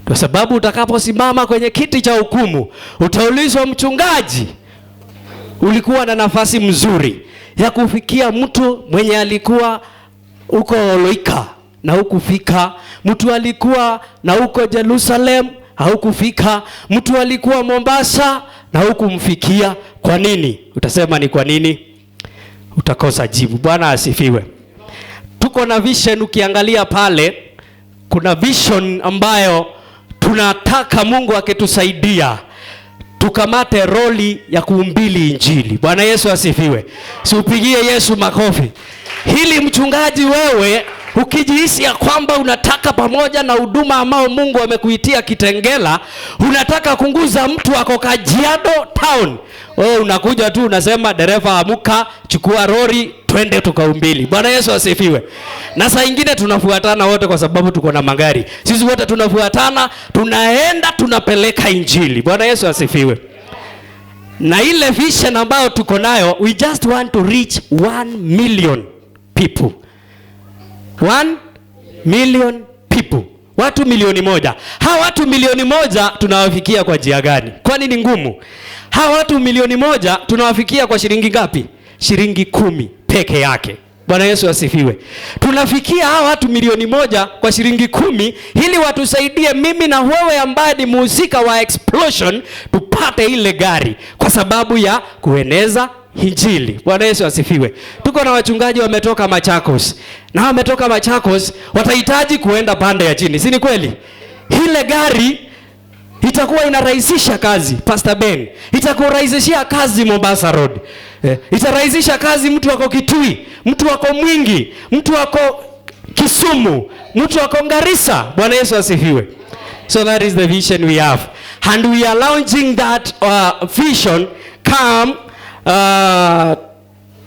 Kwa sababu utakaposimama kwenye kiti cha hukumu utaulizwa, mchungaji, ulikuwa na nafasi mzuri ya kufikia mtu mwenye alikuwa uko Loika na hukufika, mtu alikuwa na uko Jerusalem haukufika, mtu alikuwa Mombasa na hukumfikia. Kwa nini? Utasema ni kwa nini? Utakosa jibu. Bwana asifiwe. Tuko na vision, ukiangalia pale kuna vision ambayo tunataka Mungu akitusaidia tukamate roli ya kuhubiri injili. Bwana Yesu asifiwe. Siupigie Yesu makofi. Hili mchungaji, wewe ukijihisi ya kwamba unataka pamoja na huduma ambao Mungu amekuitia Kitengela, unataka kunguza mtu ako Kajiado town, wewe unakuja tu unasema dereva amuka, chukua lori twende tukahubiri. Bwana Yesu asifiwe. Na saa ingine tunafuatana wote kwa sababu tuko na magari. Sisi wote tunafuatana, tunaenda tunapeleka injili. Bwana Yesu asifiwe. Na ile vision ambayo tuko nayo, we just want to reach 1 million people. 1 million people. Watu milioni moja. Hawa watu milioni moja tunawafikia kwa njia gani? Kwani ni ngumu? Hawa watu milioni moja tunawafikia kwa shilingi ngapi? Shilingi 10 peke yake. Bwana Yesu asifiwe. Tunafikia hawa watu milioni moja kwa shilingi 10 ili watusaidie mimi na wewe ambaye ni mhusika wa explosion tupate ile gari kwa sababu ya kueneza injili. Bwana Yesu asifiwe. Tuko na wachungaji wametoka Machakos. Na wametoka Machakos watahitaji kuenda pande ya chini. Si ni kweli? Ile gari itakuwa inarahisisha kazi, Pastor Ben. Itakurahisishia kazi Mombasa Road. Itarahisisha kazi mtu wako Kitui, mtu wako Mwingi, mtu wako Kisumu, mtu wako Garissa. Bwana Yesu asifiwe. So that is the vision we have. And we are launching that vision come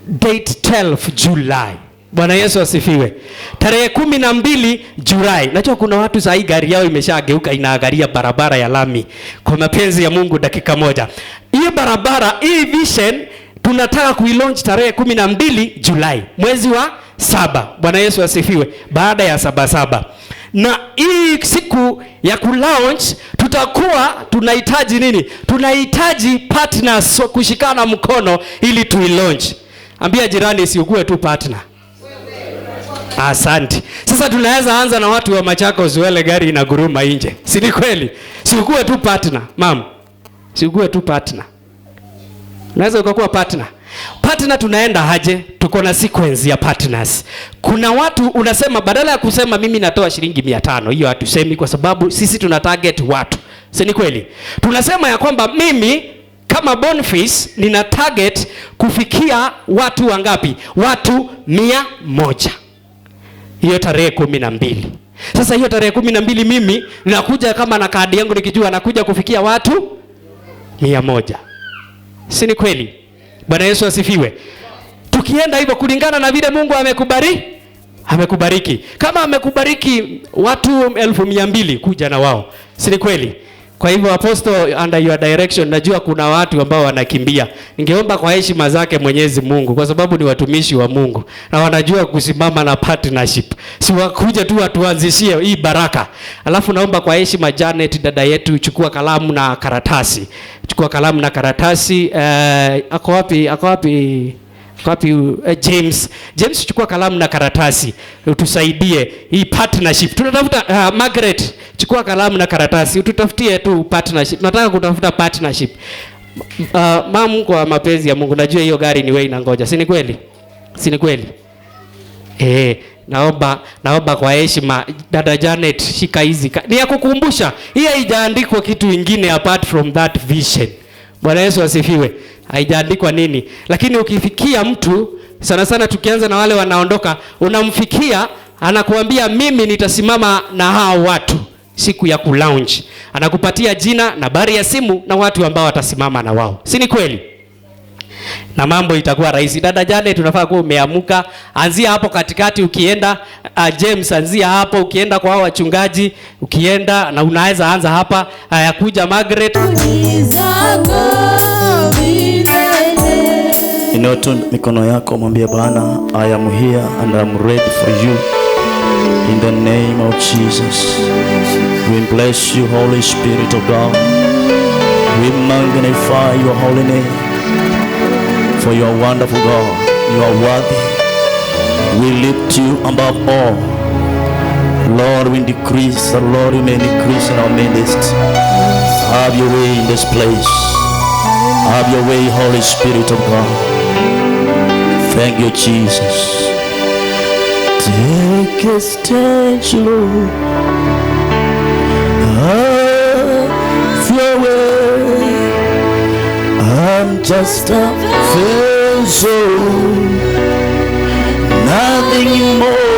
date 12 July. Bwana Yesu asifiwe. Tarehe 12 Julai. Najua kuna watu saa hii gari yao imeshageuka inaangalia barabara ya lami. Kwa mapenzi ya Mungu dakika moja. Hii barabara, hii vision tunataka kuilaunch tarehe 12 Julai. Mwezi wa 7. Bwana Yesu asifiwe. Baada ya 7/7. Na hii siku ya kulaunch tutakuwa tunahitaji nini? Tunahitaji partners kushikana mkono ili tuilaunch. Ambia jirani siukue tu partner. Asante. Sasa tunaweza anza na watu wa Machakos wale gari inaguruma nje. Si ni kweli? Siukue tu partner, mama. Siukue tu partner. Unaweza ukakuwa partner. Partner tunaenda aje? Tuko na sequence ya partners. Kuna watu unasema badala ya kusema mimi natoa shilingi 500, hiyo hatusemi kwa sababu sisi tuna target watu. Si ni kweli? Tunasema ya kwamba mimi kama Boniface nina target kufikia watu wangapi? Watu 100. Hiyo tarehe 12. Sasa hiyo tarehe 12 mimi ninakuja kama na kadi yangu nikijua nakuja kufikia watu 100. Si ni kweli? Bwana Yesu asifiwe. Tukienda hivyo kulingana na vile Mungu amekubariki. Kama amekubariki watu 200,000 kuja na wao. Si ni kweli? Kwa hivyo Apostle, under your direction, najua kuna watu ambao wanakimbia. Ningeomba kwa heshima zake Mwenyezi Mungu kwa sababu ni watumishi wa Mungu na wanajua kusimama na partnership. Si wakuja tu watuanzishie hii baraka. Alafu naomba kwa heshima Janet dada yetu chukua kalamu na karatasi. Chukua kalamu na karatasi. Ako wapi? James chukua kalamu na karatasi utusaidie hii partnership. Tunatafuta Margaret chukua kalamu na karatasi ututafutie tu partnership. Nataka kutafuta partnership. Mamu kwa mapenzi ya Mungu najua hiyo gari ni wewe inangoja. Si ni kweli? Si ni kweli? Naomba kwa heshima dada Janet shika hizi. Ni ya kukumbusha. Hii haijaandikwa kitu kingine apart from that vision. Bwana Yesu asifiwe. Haijaandikwa nini? Lakini ukifikia mtu sana tukianza na wale wanaondoka, unamfikia anakuambia mimi nitasimama na hao watu siku ya kulaunch. Anakupatia jina, nambari ya simu na watu ambao watasimama na wao. Si ni kweli? Na mambo itakuwa rahisi. Dada Janet tunafaa kuwa umeamuka. Anzia hapo katikati ukienda James anzia hapo ukienda kwa hao wachungaji ukienda na unaweza anza hapa kuja Margaret. Inua tu mikono yako mwambie Bwana, I am here and I'm ready for you. In the name of Jesus. We bless you, Holy Spirit of God. We magnify your holy name. For you are wonderful God. You are worthy. We lift you above all. Lord, we decrease, the Lord you may increase in our midst. Have your way in this place. Have your way, Holy Spirit of God. Thank you, Jesus. Take a stage, Lord. Have your way. I'm just a vessel, nothing more.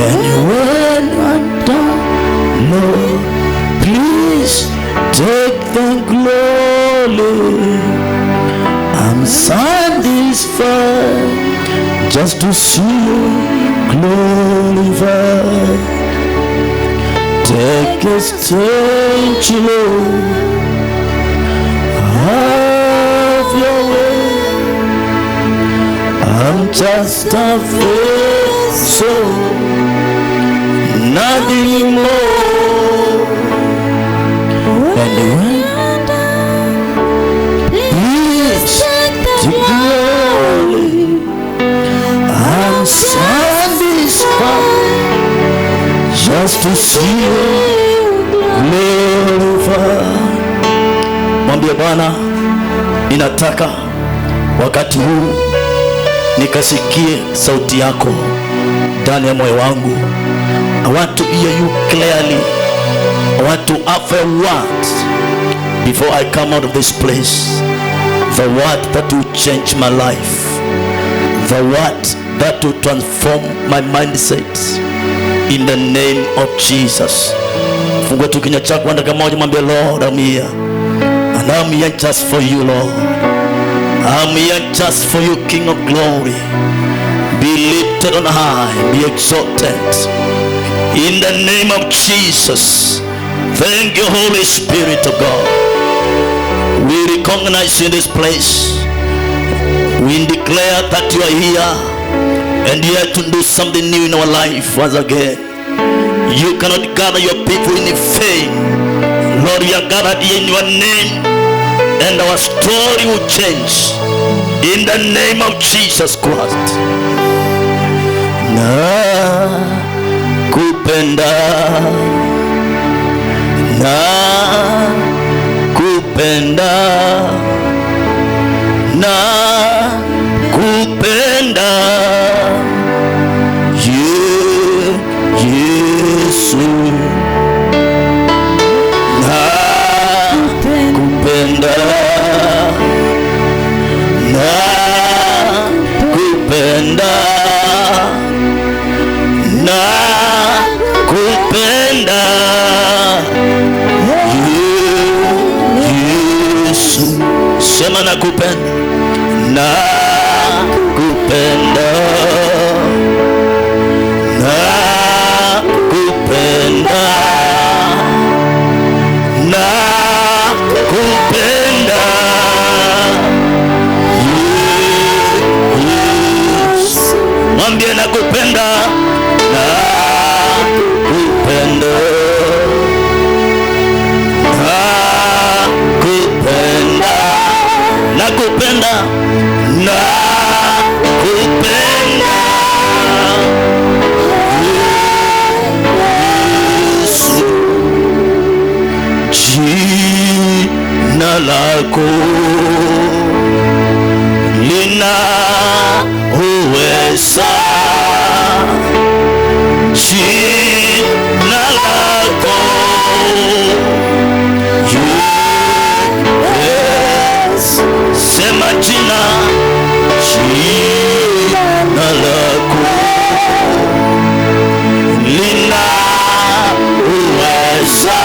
And when I'm done, Lord, please take the glory. I'm standing glorified, just to see you glorified. Take a stage, Lord, have your way. I'm just a vessel, nothing more. And when please to glory, I'm satisfied just to see you glorified. Mwambie Bwana, ninataka wakati huu nikasikie sauti yako ndani ya moyo wangu. I want to hear you clearly. I want to have a word before I come out of this place. The word that will change my life. The word that will transform my mindset. In the name of Jesus. Fungua tu kinywa chako andika moja, mwambie Lord, I'm here. And I'm here just for you, Lord. I'm here just for you, King of glory. Be lifted on high, be exalted. In the name of Jesus. Thank you, Holy Spirit of God. We recognize you in this place. We declare that you are here and you have to do something new in our life once again. You cannot gather your people in vain. Lord, we are gathered here in your name, and our story will change in the name of Jesus Christ. Na kupenda, na kupenda, na kupenda Yesu, na kupenda, na kupenda, na kupenda Yesu. Sema na kupenda, na kupenda, na kupenda, na kupenda Yesu. Mwambie na kupenda, na kupenda, na kupenda, na kupenda, na kupenda Yesu. Jina lako lina uweza, jina lako yes. Sema jina, jina lako lina uweza,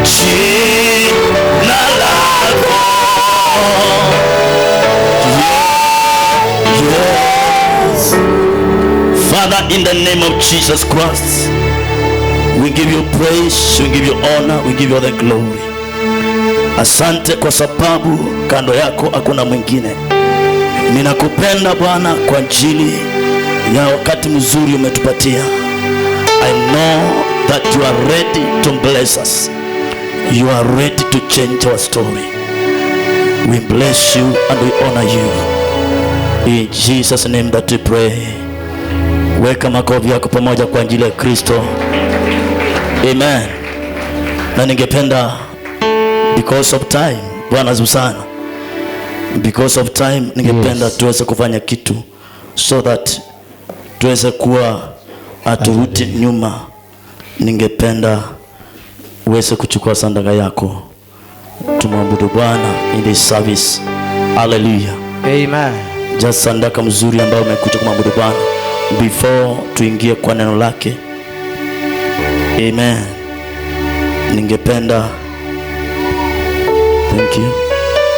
jina lako yes. Father, in the name of Jesus Christ, we give you praise, we give you honor, we give you all the glory. Asante kwa sababu kando yako hakuna mwingine. Ninakupenda Bwana kwa ajili ya wakati mzuri umetupatia. I know that you are ready to bless us. You are ready to change our story. We bless you and we honor you. In Jesus' name that we pray. Weka makofi yako pamoja kwa ajili ya Kristo. Amen. Na ningependa because of time, Bwana sana, because of time ningependa tuweze kufanya kitu so that tuweze kuwa aturuti nyuma. Ningependa uweze kuchukua sadaka yako, tumwabudu Bwana in this service. Hallelujah. Amen. Just sadaka mzuri ambayo umekuja kumwabudu Bwana before tuingie kwa neno lake. Amen. Ningependa, thank you.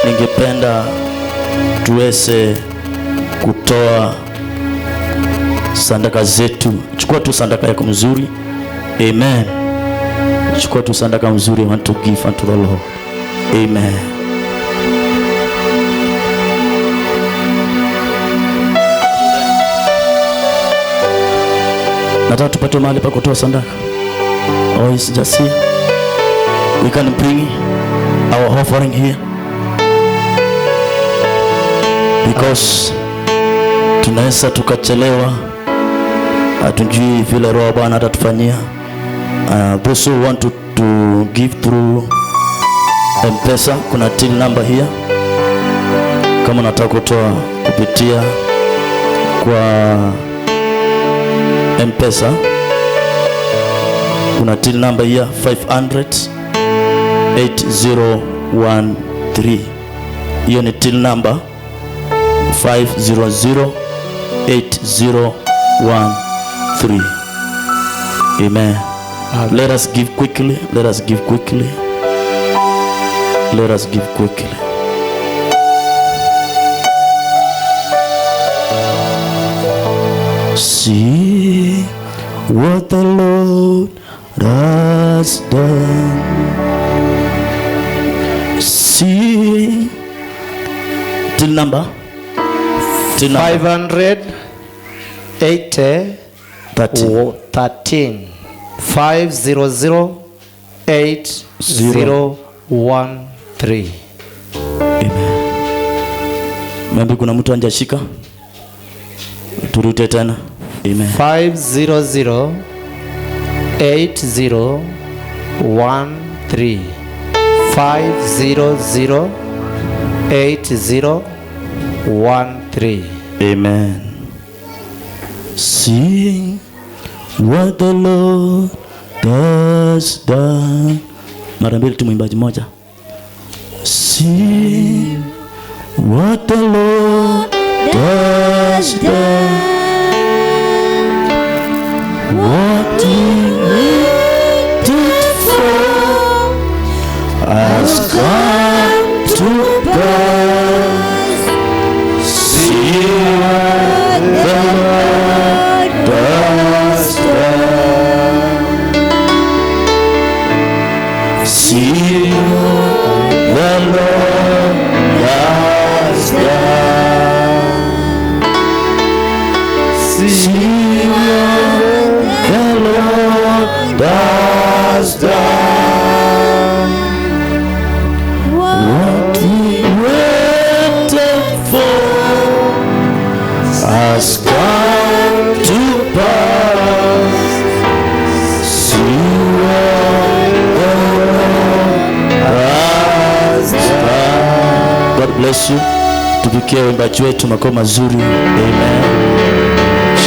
Ningependa tuweze kutoa sadaka zetu. Chukua tu sadaka yako mzuri. Amen. Chukua tu sadaka mzuri. I want to give unto the Lord. Amen. Nataka tupate mahali pa kutoa sadaka. Oh, it's just here. We can bring our offering here. Because tunaweza tukachelewa, hatujui vile Roho Bwana atatufanyia. Those who want to give through M-Pesa, kuna till number here. Kama unataka kutoa kupitia kwa M-Pesa, kuna till number here 500-8013. Hiyo ni till number 500-8013. Amen. Let us give quickly. Let us give quickly. Let us give quickly. See what the Lord has done. See till number 580-13 500-8013. Amen. Mambi kuna mtu anjashika? Turute tena. Amen. 500-8013 500-8013. Amen. See what the Lord has done. Mara mbili tu mwimbaji moja. See what the Lord has done. What he waited for has come to pass. See what the Lord has done. See what the Lord has done. See what the Lord has done. What we waited for has come to pass. See what the Lord has done. God bless you. Tupikie wimbaji wetu makao mazuri. Amen.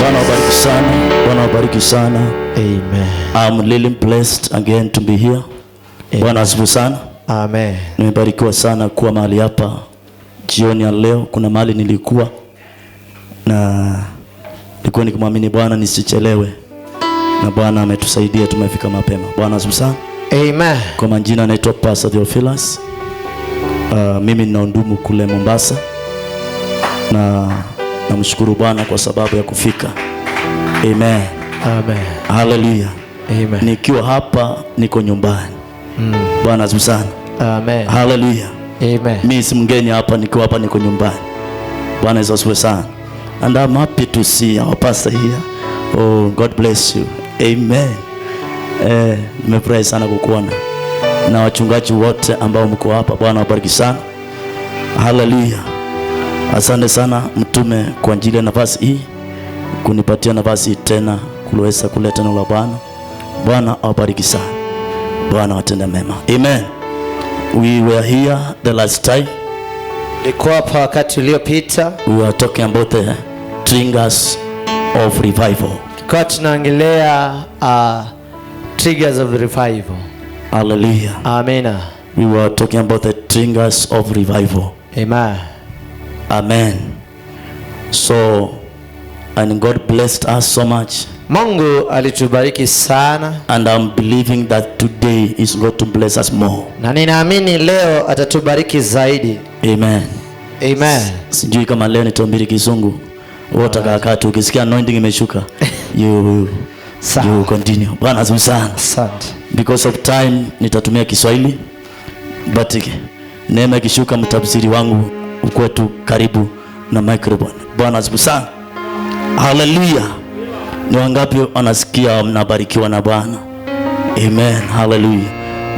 Bwana wabariki sana. Bwana wabariki sana. Amen. I'm really blessed again to be here. Bwana asifiwe sana. Amen. Nimebarikiwa sana kuwa mahali hapa jioni ya leo. Kuna mahali nilikuwa na nilikuwa nikimwamini Bwana nisichelewe, na Bwana ametusaidia, tumefika mapema. Bwana asifiwe sana. Amen. Kwa majina naitwa Pastor Theophilus. Mimi ninahudumu kule Mombasa, na namshukuru Bwana kwa sababu ya kufika. Amen. Amen. Hallelujah. Amen. Nikiwa hapa niko nyumbani. Bwana asifiwe sana. Amen. Hallelujah. Amen. Mimi si mgeni hapa, nikiwa hapa niko nyumbani. Bwana asifiwe sana. And I'm happy to see our pastor here. Oh, God bless you. Amen. Nimefurahi sana kukuona na wachungaji wote ambao mko hapa. Bwana wabariki sana. Hallelujah. Asante sana mtume kwa ajili ya nafasi hii, kunipatia nafasi tena kuweza kuleta neno la Bwana. Bwana awabariki sana. Bwana watende mema. Amen. We were here the last time. Nilikuwa hapa wakati uliopita. We were talking about the triggers of revival. Kwa tunaongelea triggers of revival. Hallelujah. Amen. We were talking about the triggers of revival. Amen. Amen. So, and God blessed us so much. Mungu alitubariki sana. And I'm believing that today is going to bless us more. Na ninaamini leo atatubariki zaidi. Amen. Amen. Sijui kama leo nitahubiri Kizungu. Wote kaka tu ukisikia anointing imeshuka. You continue. Bwana asifiwe sana. Asante. Because of time nitatumia Kiswahili. But neema ikishuka mtafsiri wangu uko tu karibu na microphone. Bwana asifiwe sana. Hallelujah. Ni wangapi wanasikia mnabarikiwa na Bwana? Amen. Hallelujah.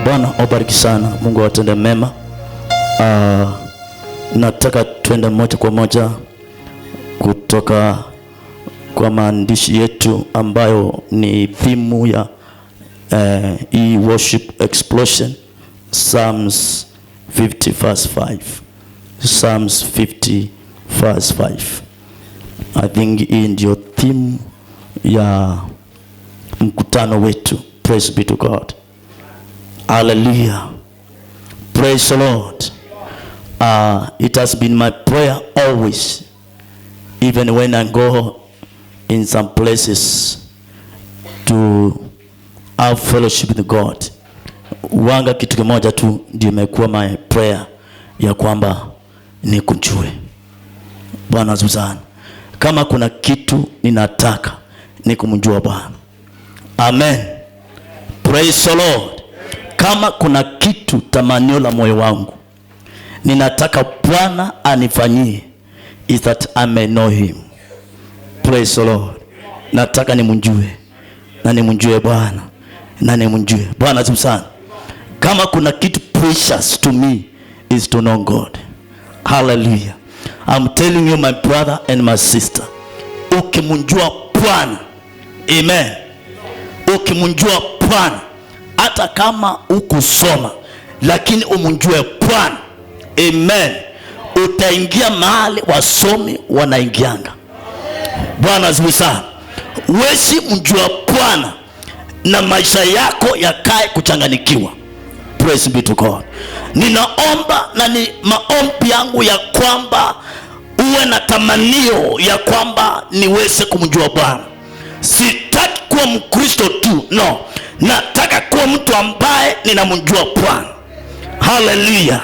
Bwana abariki sana. Mungu awatende mema. Nataka twende moja kwa moja kutoka kwa maandishi yetu ambayo ni thimu ya hii worship explosion, Psalms 50 verse 5. Psalms 50 verse 5. I think hii ndio theme ya mkutano wetu. Praise be to God. Hallelujah. Praise the Lord. It has been my prayer always, even when I go in some places to have fellowship with God. Wanga kitu kimoja tu ndio imekuwa my prayer, ya kwamba nikujue. Bwana azuzana. Kama kuna kitu ninataka ni kumjua Bwana. Amen. Praise the Lord. Kama kuna kitu tamanio la moyo wangu ninataka Bwana anifanyie, is that I may know him. Praise the Lord. Nataka nimjue na nimjue Bwana na nimjue Bwana asifiwe sana. Kama kuna kitu precious to me is to know God. Hallelujah. I'm telling you my brother and my sister, ukimjua Bwana, amen, ukimjua Bwana, hata kama ukusoma lakini umjue Bwana, amen, utaingia mahali wasomi wanaingianga. Bwana asifiwe sana. Wesi mjua Bwana na maisha yako yakae kuchanganikiwa. Praise be to God. Ninaomba na ni maombi yangu ya kwamba uwe na tamanio ya kwamba niweze kumjua Bwana. Sitaki kuwa Mkristo tu, no. Nataka kuwa mtu ambaye ninamjua Bwana. Hallelujah.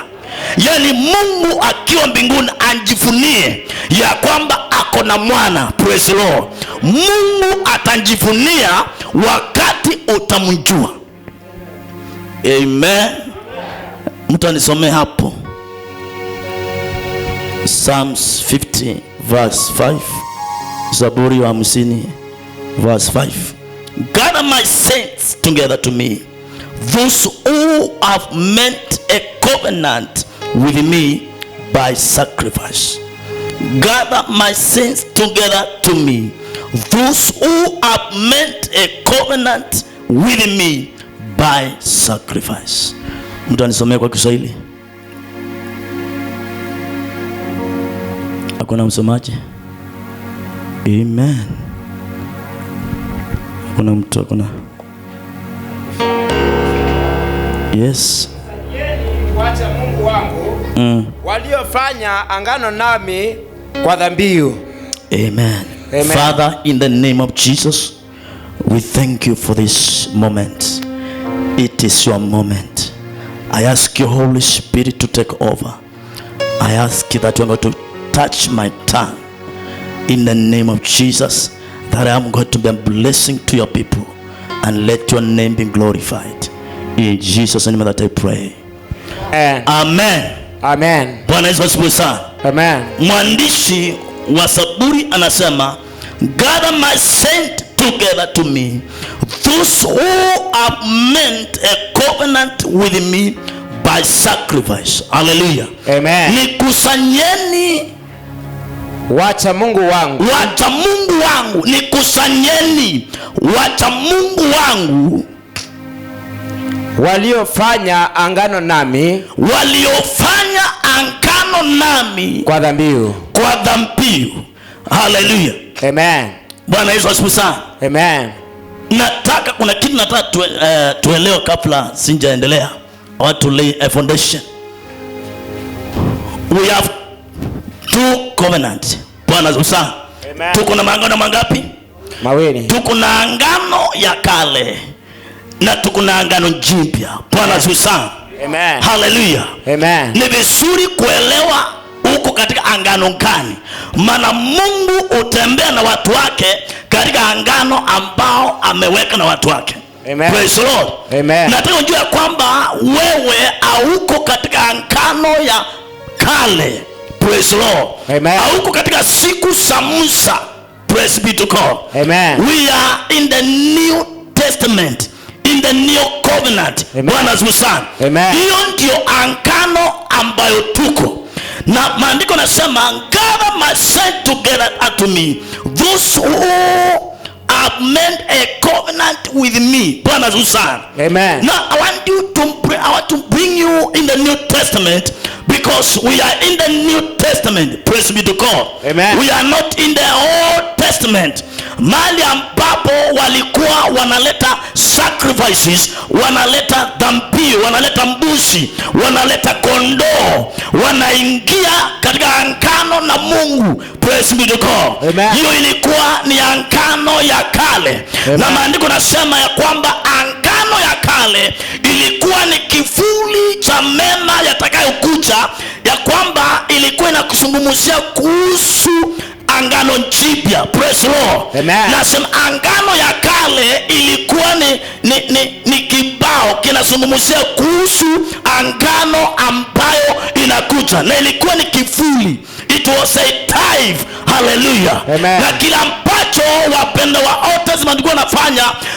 Yani Mungu akiwa mbinguni anjifunie ya kwamba ako na mwana. Praise the Lord. Mungu atajifunia wakati utamjua. Amen. Mtu anisomee hapo Psalms 50 verse 5. Zaburi wa 50 verse 5. Gather my saints together to me, those who have made a covenant with me by sacrifice. Gather my saints together to me, those who have made a covenant with me by sacrifice. Mtu anisomea kwa Kiswahili? Hakuna msomaji? Amen. Kuna mtu hakuna? Yes. Wacha Mungu wangu waliofanya angano nami kwa dhambiu. Amen. Amen. Father, in the name of Jesus, we thank you for this moment. It is your moment. I ask your Holy Spirit to take over. I ask you that you are going to touch my tongue in the name of Jesus, that I am going to be a blessing to your people, and let your name be glorified. In Jesus' name that I pray. Amen. Amen. Bwana Yesu asifiwe sana. Amen. Mwandishi wa Zaburi anasema, gather my saints together to me, those who have made a covenant with me by sacrifice. Hallelujah. Amen. Nikusanyeni wacha Mungu wangu, wacha Mungu wangu, nikusanyeni wacha Mungu wangu waliofanya angano nami, waliofanya angano nami kwa dhambiu, kwa dhambiu. Hallelujah. Amen. Bwana Yesu asifiwe sana. Amen. Nataka kuna kitu nataka tuelewe kabla sijaendelea. I want to lay a foundation. We have two covenants. Bwana asifiwe sana. Tuko na maagano mangapi? Mawili. Tuko na angano ya kale na tuko na angano jipya. Bwana asifiwe sana. Amen. Hallelujah. Amen. Ni vizuri kuelewa uko katika angano gani, maana Mungu utembea na watu wake katika angano ambao ameweka na watu wake. Amen. Praise the Lord. Amen. Nataka ujue kwamba wewe hauko katika angano ya kale. Praise the Lord. Amen. Hauko katika siku za Musa. Praise be to God. Amen. We are in the New Testament, in the new covenant. Bwana asifiwe sana. Amen. Hiyo ndio angano ambayo tuko na. Maandiko nasema God must send together unto me those who have made a covenant with me. Bwana asifiwe sana. Amen. Now I want to bring you in the New Testament, because we are in the New Testament. Praise be to God. Amen. We are not in the Old Testament, mahali ambapo walikuwa wanaleta sacrifices, wanaleta dhabihu, wanaleta mbuzi, wanaleta kondoo, wanaingia katika angano na Mungu. Praise be to God. Amen. Hiyo ilikuwa ni angano ya kale. Amen. Na maandiko nasema ya kwamba angano ya kale ilikuwa ni kivuli cha mema yatakayokuja, ya kwamba ilikuwa inakuzungumzia kuhusu angano jipya. Praise the Lord. Amen. Nasema angano ya kale ilikuwa ni kibao kinazungumzia kuhusu angano ambayo inakuja, na ilikuwa ni kivuli. It was a type. Hallelujah. Amen. Na kila ambacho wapenda wa Old Testament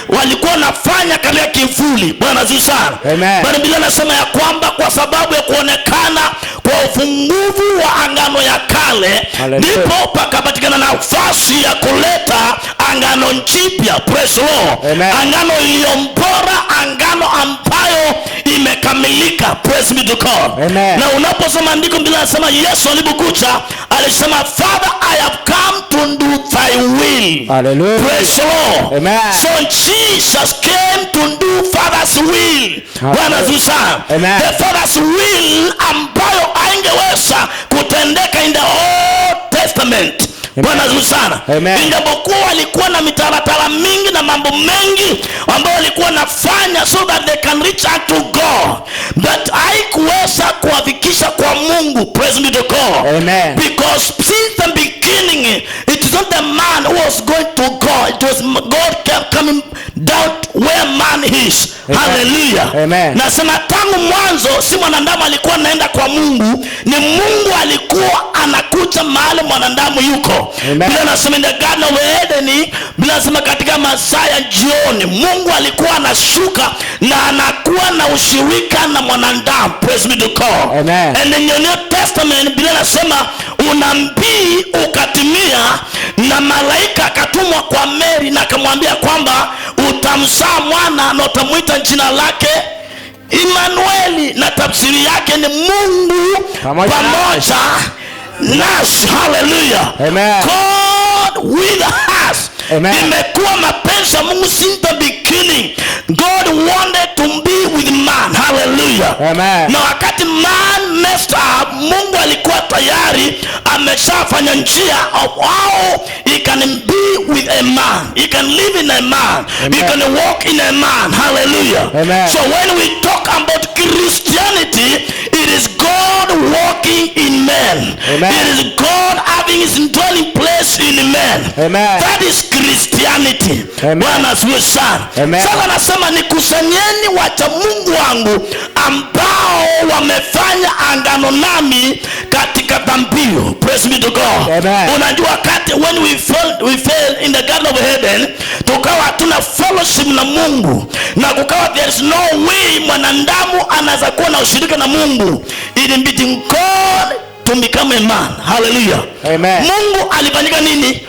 walikuwa wanafanya katika kivuli. Bwana asifiwe sana. Amen. Bali Biblia inasema ya kwamba kwa sababu ya kuonekana kwa ufunguvu wa angano ya kale, ndipo pakapatikana nafasi ya kuleta angano jipya. Praise the Lord. Amen. Angano iliyombora, angano ambayo imekamilika. Praise be to God. Amen. Na unaposoma andiko, Biblia inasema Yesu alipokuja alisema, Father, I have come to do thy will. Hallelujah. Praise the Lord. Amen. So Jesus came to do Father's will. Bwana asifiwe sana. Amen. The Father's will ambayo haingeweza kutendeka in the Old Testament. Bwana asifiwe sana. Ingapokuwa walikuwa na mitaratara mingi na mambo mengi ambayo walikuwa nafanya so that they can reach out to God, but haikuweza kuwafikisha kwa Mungu. Praise be to God. Amen. Because since the beginning it is not the man who was going to God, it was God kept coming down where man is. Amen. Hallelujah. Amen. Nasema tangu mwanzo si mwanadamu alikuwa anaenda kwa Mungu, ni Mungu alikuwa anakuja mahali mwanadamu yuko. Bila nasema in the Garden of Eden, bila nasema katika masaa ya jioni Mungu alikuwa anashuka na anakuwa na ushirika na mwanadamu. Praise be to God. Amen. And in the New Testament bila nasema unabii ukatimia, na malaika akatumwa kwa Mary na akamwambia kwamba utamzaa mwana na utamuita jina lake Emmanuel, na tafsiri yake ni Mungu pamoja nasi. Hallelujah. Amen. God with us. Amen. Imekuwa mapenzi ya Mungu since the beginning. God wanted to be with man. Hallelujah. Amen. Na wakati man messed up, Mungu alikuwa tayari ameshafanya njia of how he can be with a man. He can live in a man. Amen. He can walk in a man. Hallelujah. Amen. So when we talk about Christianity, it is God walking in men. Amen. It is God having his dwelling place in men. Amen. That is Christianity. Amen. Bwana asifiwe sana. Amen. Sasa nasema nikusanyeni wacha Mungu wangu ambao wamefanya angano nami katika dhabihu. Praise be to God. Amen. Unajua wakati when we fell in the Garden of Eden, tukawa hatuna fellowship na Mungu, na kukawa there is no way mwanadamu anaweza kuwa na ushirika na Mungu. Ilimbidi God to become a man. Hallelujah. Amen. Mungu alifanyika nini?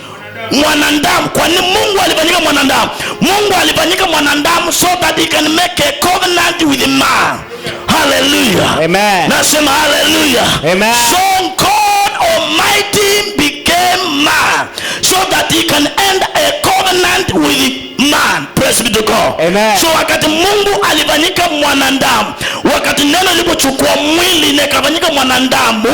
Mwanadamu. Kwa nini Mungu alifanyika mwanadamu? Mungu alifanyika mwanadamu so that he can make a covenant with man. Hallelujah. Amen. Nasema hallelujah. Amen. So God Almighty became man so that he can end a covenant with man. Praise be to God. Amen. So wakati Mungu alifanyika mwanadamu, wakati neno lilipochukua mwili na ikafanyika mwanadamu,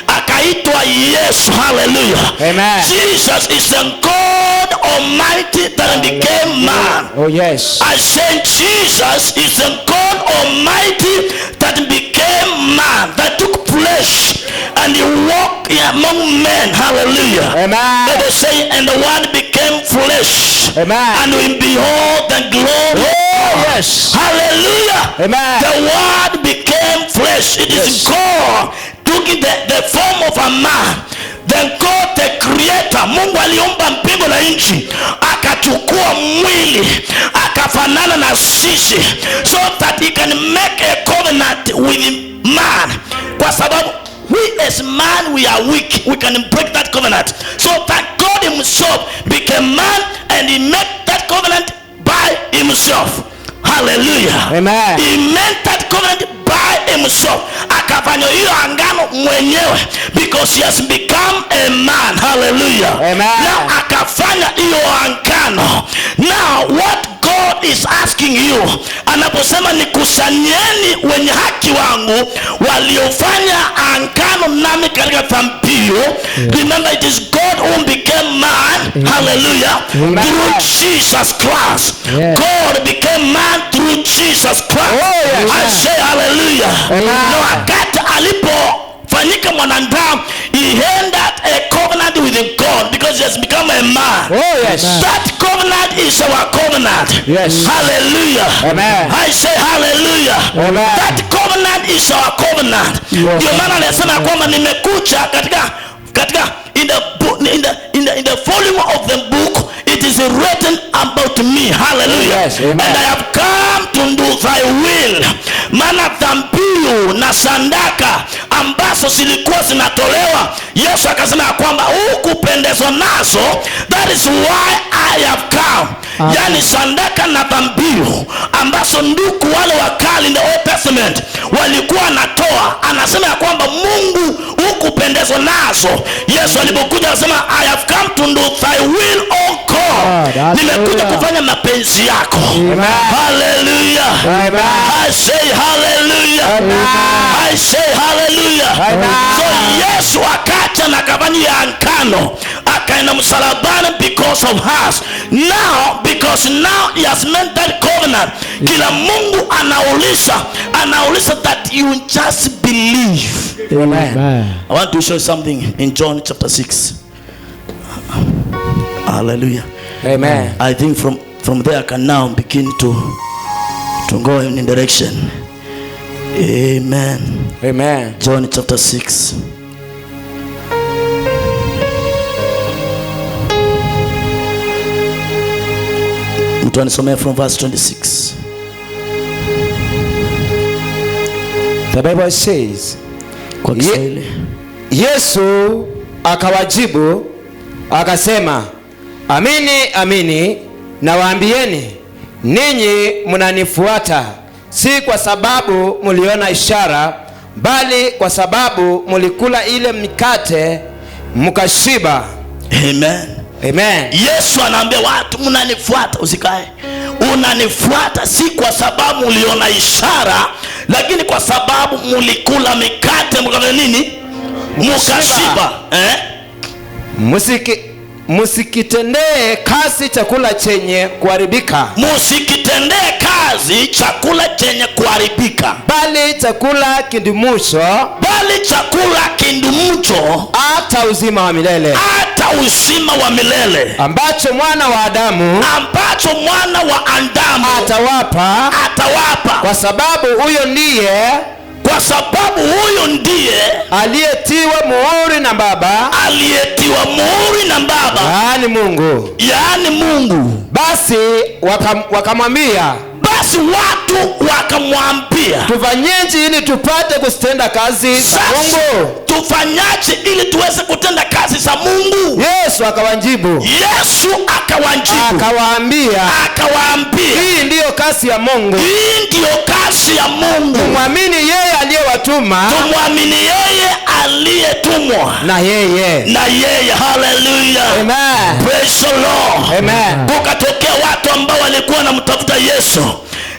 akaitwa Yesu. Hallelujah. Amen. Jesus is the God Almighty that became man. Oh yes. I said Jesus is the God Almighty that became man, that took flesh and he walked among men. Hallelujah. Amen. Bible say, and the word became flesh. Amen. And we behold the glory. Oh, yes. Hallelujah. Amen. The word became flesh. It is God took the form of a man. Then God the creator, Mungu aliumba mbingu na nchi, akachukua mwili, akafanana na sisi, so that he can make a covenant with man. Kwa sababu we as man, we are weak, we can break that covenant. So that God himself became man and he made that covenant by himself. Hallelujah. Amen. He made that covenant by himself. Akafanya hiyo angano mwenyewe, because he has become a man. Hallelujah. Amen. Now akafanya hiyo angano. Now what God is asking you, anaposema nikusanyeni wenye haki wangu waliofanya angano nami katika dhabihu. Remember, it is God who became man. Hallelujah. Through Jesus Christ. God became man through Jesus Christ. I say hallelujah. Na wakati alipofanyika mwanadamu, he entered a covenant with God because he has become a man. That covenant is our covenant. Hallelujah. I say hallelujah. That covenant is our covenant. Ndio maana anasema kwamba nimekuja katika in the volume of the book, it is written about me. Hallelujah. And I have come to do thy will. Maana dhabihu na sadaka ambazo zilikuwa zinatolewa, Yesu akasema kwamba hukupendezwa nazo. That is why I have come. Yani sadaka na dhabihu ambazo ndugu wale wakali in the Old Testament walikuwa natoa, anasema kwamba Mungu hukupendezwa nazo. Yesu alipokuja akasema I have come to do thy will, O God. Nimekuja kufanya mapenzi yako. Hallelujah. I say hallelujah. I say hallelujah. So Yesu akaja na kafanya angano, akaenda msalabani because of us. Now, because now he has made that covenant, kila Mungu anauliza that you just believe. Amen. I want to show you something in John chapter 6. Hallelujah. Amen. I think from there I can now begin to go in direction. Amen. Amen. John chapter 6. Mtu anisomea from verse 26. The Bible says, Kwa Kiswahili. Yesu akawajibu akasema, amini amini nawaambieni, ninyi mnanifuata si kwa sababu mliona ishara, bali kwa sababu mlikula ile mikate mkashiba. Amen. Amen. Yesu anaambia watu mnanifuata, usikae. Unanifuata si kwa sababu uliona ishara, lakini kwa sababu mlikula mikate mkafanya nini? Mkashiba. Musikitendee kazi chakula chenye kuharibika. Musikitendee kazi chakula chenye kuharibika, bali chakula kindumucho, hata uzima wa milele, ambacho mwana wa Adamu atawapa, kwa sababu huyo ndiye aliyetiwa muhuri na Baba, yaani Mungu. Basi wakamwambia, watu wakamwambia, tufanyeje ili tupate kutenda kazi za Mungu? Tufanyaje ili tuweze kutenda kazi za Mungu? Yesu akawajibu, akawaambia, hii ndiyo kazi ya Mungu, tumwamini yeye aliyetumwa, na yeye. Hallelujah. Amen. Praise the Lord. Amen. Kukatokea watu ambao walikuwa wanamtafuta Yesu,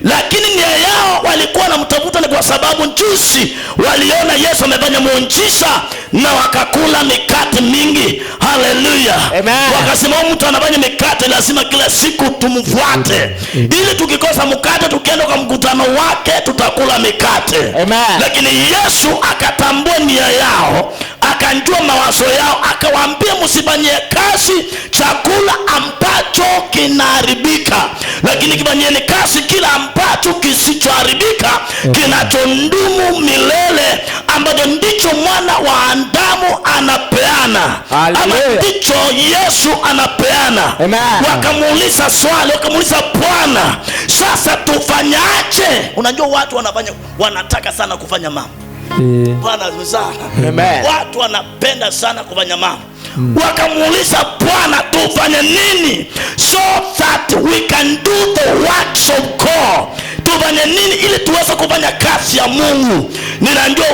lakini nia yao walikuwa wanamtafuta ni kwa sababu juzi waliona Yesu amefanya muujiza na wakakula mikate mingi. Hallelujah. Amen. Wakasema mtu anafanya mikate lazima kila siku tumfuate. Ili tukikosa mkate tukienda kwa mkutano wake tutakula mikate. Amen. Lakini Yesu akatambua nia yao, akanjua mawazo yao, akawaambia msifanyie kazi chakula ambacho kinaharibika, lakini kifanyeni kazi kila ambacho kisichoharibika, kinachodumu milele, ambacho ndicho mwana wa Adamu anapeana. Ama ndicho Yesu anapeana. Wakamuuliza swali, wakamuuliza Bwana, sasa tufanyaje? Unajua watu wanataka sana kufanya mambo. Bwana sana. Watu wanapenda sana kufanya mambo. Wakamuuliza Bwana, tufanye nini so that we can do the works of God? Tufanye nini ili tuweze kufanya kazi ya Mungu? Ninajua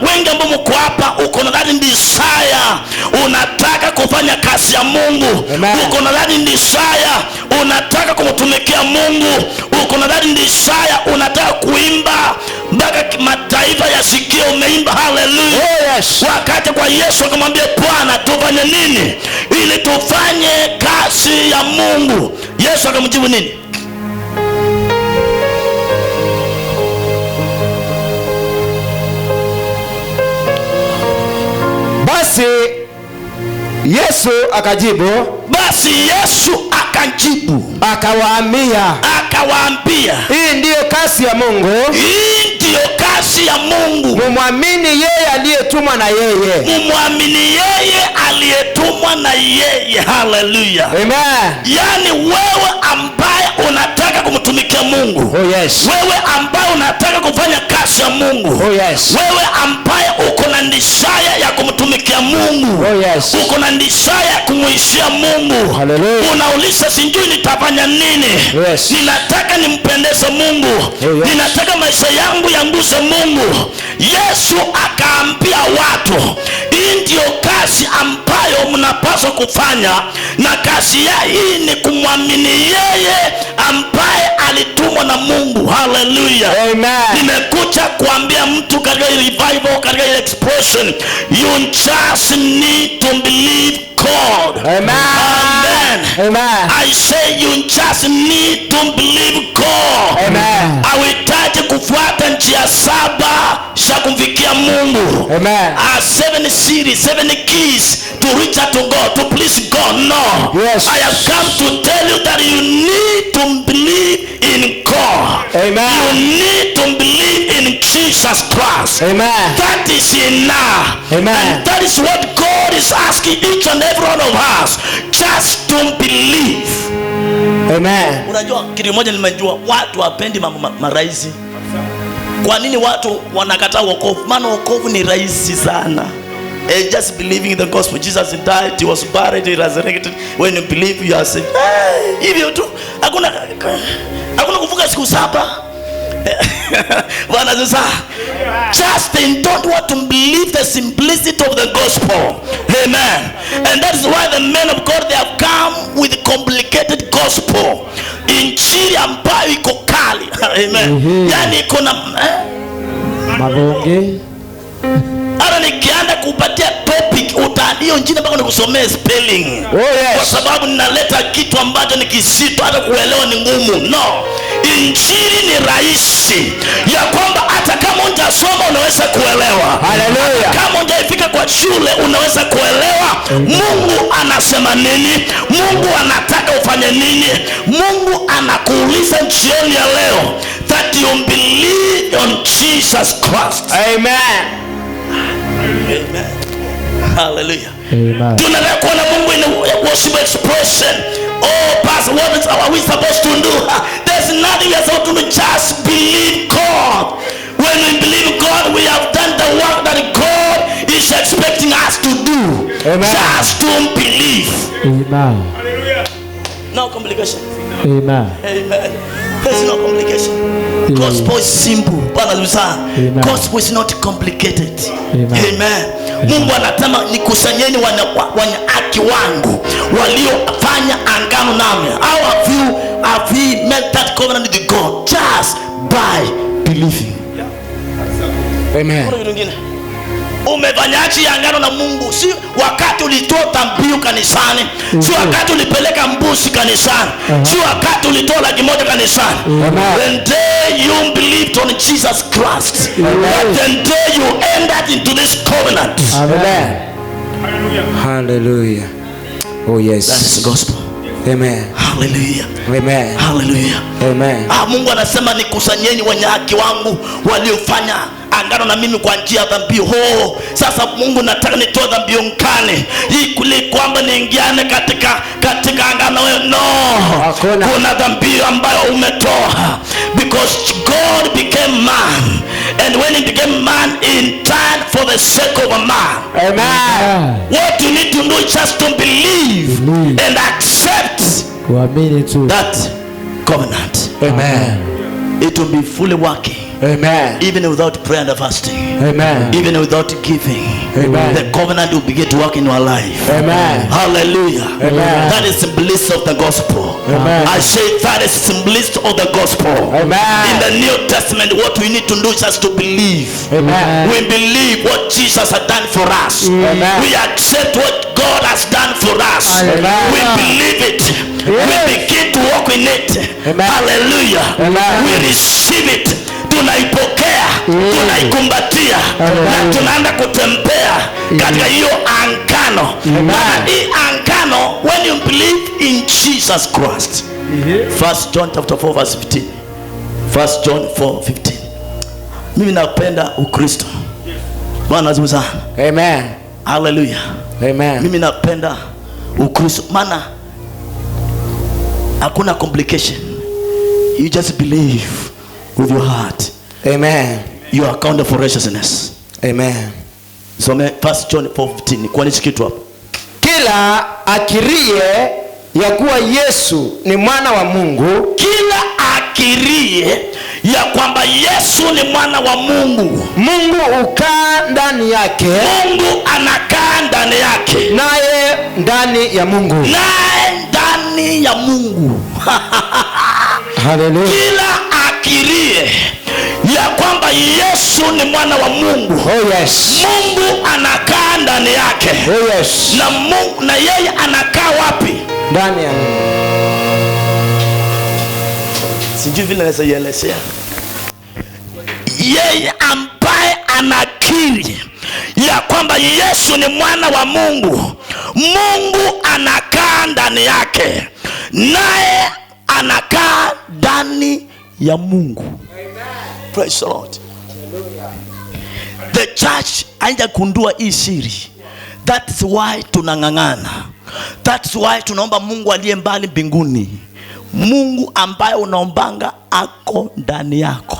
wengi ambao mko hapa uko na that desire, unataka kufanya kazi ya Mungu. Uko na that desire, unataka kumtumikia Mungu. Uko na that desire, unataka kuimba mpaka mataifa yasikie umeimba hallelujah. Wakati kwa Yesu akamwambia Bwana, tufanye nini ili tufanye kazi ya Mungu? Yesu akamjibu nini? Basi Yesu akajibu akawaambia, hii ndiyo kazi ya Mungu, mumwamini yeye aliyetumwa na yeye. Hallelujah. Amen. Yani wewe ambaye unataka kumtumikia Mungu, wewe ambaye unataka kufanya kazi ya Mungu, wewe ambaye uko na desire ya kumtumikia Mungu, uko na desire ya kumuishia Mungu. Hallelujah. Unauliza sijui nitafanya nini? Ninataka nimpendeze Mungu. Ninataka maisha yangu yanguse Mungu. Yesu akaambia watu, hii ndio kazi ambayo mnapaswa kufanya, na kazi ya hii ni kumwamini yeye ambaye alitumwa na Mungu. Hallelujah. Amen. Nimekuja kuambia mtu katika revival, katika expression, you just need to believe God. Amen. Amen. Amen. I say you just need to believe God. Amen. Hauhitaji kufuata njia 7 za kumfikia Mungu. Amen. 7 series, 7 keys to reach out to God, to please God. No. Yes. I have come to tell you that you need to believe in God. Amen. You need to believe in Jesus Christ. Amen. That is enough. Amen. And that is what God is asking each and every one of us, just to believe. Amen. Unajua kitu moja nimejua, watu wapendi mambo marahisi. Kwa nini watu wanakataa wokovu? Maana wokovu ni rahisi sana. Just believing in the gospel. Jesus died, he was buried, he resurrected. When you believe, you are saved. Hivyo tu. Hakuna kuvuka siku 7. Just they don't want to believe the simplicity of the gospel. Amen. And that is why the men of God, they have come with complicated gospel. Injili ambayo iko kali. Amen. Yani iko na mavonge. Ara nikianda kupatia topic utadio njini mpaka nikusomee spelling. Kwa sababu ninaleta kitu ambacho ni kizito, hata kuelewa ni ngumu. No. Injili ni rahisi, ya kwamba hata kama hujasoma unaweza kuelewa. Hallelujah. Kama hujafika kwa shule unaweza kuelewa Mungu anasema nini, Mungu anataka ufanye nini. Mungu anakuuliza jioni ya leo that you believe on Jesus Christ. Amen. Amen. Hallelujah. Amen. Tunataka kuona Mungu in worship expression. Oh, Pastor, what are we supposed to do? There's nothing we are supposed to do. Just believe God. When we believe God, we have done the work that God is expecting us to do. Amen. Just to believe. Amen. No complication. Amen. Amen. There's no complication. Amen. Gospel is simple. Gospel is not complicated. Amen. Amen. Mungu anataka nikusanyeni wenye haki wangu waliofanya agano nami. How have you made that covenant with God? Just by believing. Amen. Umefanyaje agano na Mungu? Si wakati ulitoa tambiu kanisani, si wakati ulipeleka mbuzi kanisani, si wakati ulitoa laki moja kanisani. When day you believed on Jesus Christ, that day you entered into this covenant. covenant. Amen. Hallelujah. Oh yes. That is the gospel. Amen. Hallelujah. Amen. Hallelujah. Amen. Mungu anasema nikusanyeni wenye haki wangu waliofanya angano na mimi kwa njia ya dhambi. Sasa Mungu nataka nitoe dhambi nkane ili kwamba niingiane katika angano wewe. No. Kuna dhambi ambayo umetoa, because God became man, and when he became man in time for the sake of a man. Amen. What you need to do is just to believe and accept that covenant. Amen. It will be fully working. Amen. Even without prayer and fasting. Amen. Even without giving. Amen. The covenant will begin to work in your life. Amen. Hallelujah. Amen. That is the bliss of the gospel. Amen. I say that is the bliss of the gospel. Amen. In the New Testament, what we need to do is just to believe. Amen. We believe what Jesus has done for us. Amen. We accept what God has done for us. Amen. We believe it. Yes. We begin to walk in it. Amen. Hallelujah. Amen. We receive it. Tunaipokea, tunaikumbatia, na tunaanza kutembea katika hiyo angano. Maana hii angano, when you believe in Jesus Christ. 1 John chapter 4 verse 15. 1 John 4:15. Mimi napenda Ukristo. Bwana asifiwe sana. Amen. Hallelujah. Amen. Mimi napenda Ukristo maana hakuna complication. You just believe with your heart. Amen. You are accounted for righteousness. Amen. So 1 John 4:15. Kwa nini kitu hapo? Kila akirie ya kuwa Yesu ni mwana wa Mungu, kila akirie ya kwamba Yesu ni mwana wa Mungu, Mungu ukaa ndani yake, Mungu anakaa ndani yake, naye ndani ya Mungu, naye ndani ya Mungu. Hallelujah. Kila akirie ya kwamba Yesu ni mwana wa Mungu, oh yes, Mungu anakaa ndani yake, oh yes, na Mungu, na yeye anakaa wapi? Ndani ya Mungu. Sijui vile naweza ielezea. Yeye ambaye anakiri ya kwamba Yesu ni mwana wa Mungu, Mungu anakaa ndani yake, naye anakaa ndani ya Mungu. Amen. Praise the Lord. The church haijakundua hii siri. That's why tunang'ang'ana. That's why tunaomba Mungu aliye mbali mbinguni. Mungu ambaye unaombanga ako ndani yako.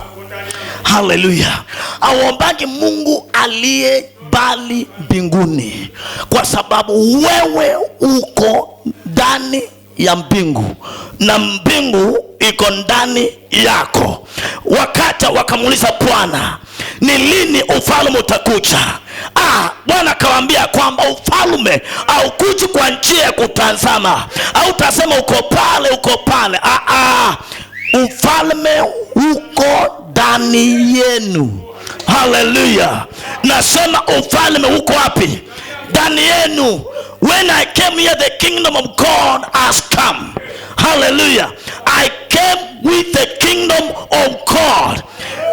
Hallelujah. Auombangi Mungu aliye mbali mbinguni, kwa sababu wewe uko ndani ya mbingu na mbingu iko ndani yako. Wakati wakamuuliza Bwana, ni lini ufalme utakuja? Bwana akawaambia kwamba ufalme haukuji kwa njia ya kutazama au utasema uko pale uko pale. Ufalme uko ndani yenu. Hallelujah. Nasema ufalme uko wapi? Ndani yenu. When I came here, the kingdom of God has come. Hallelujah. I came with the kingdom of God.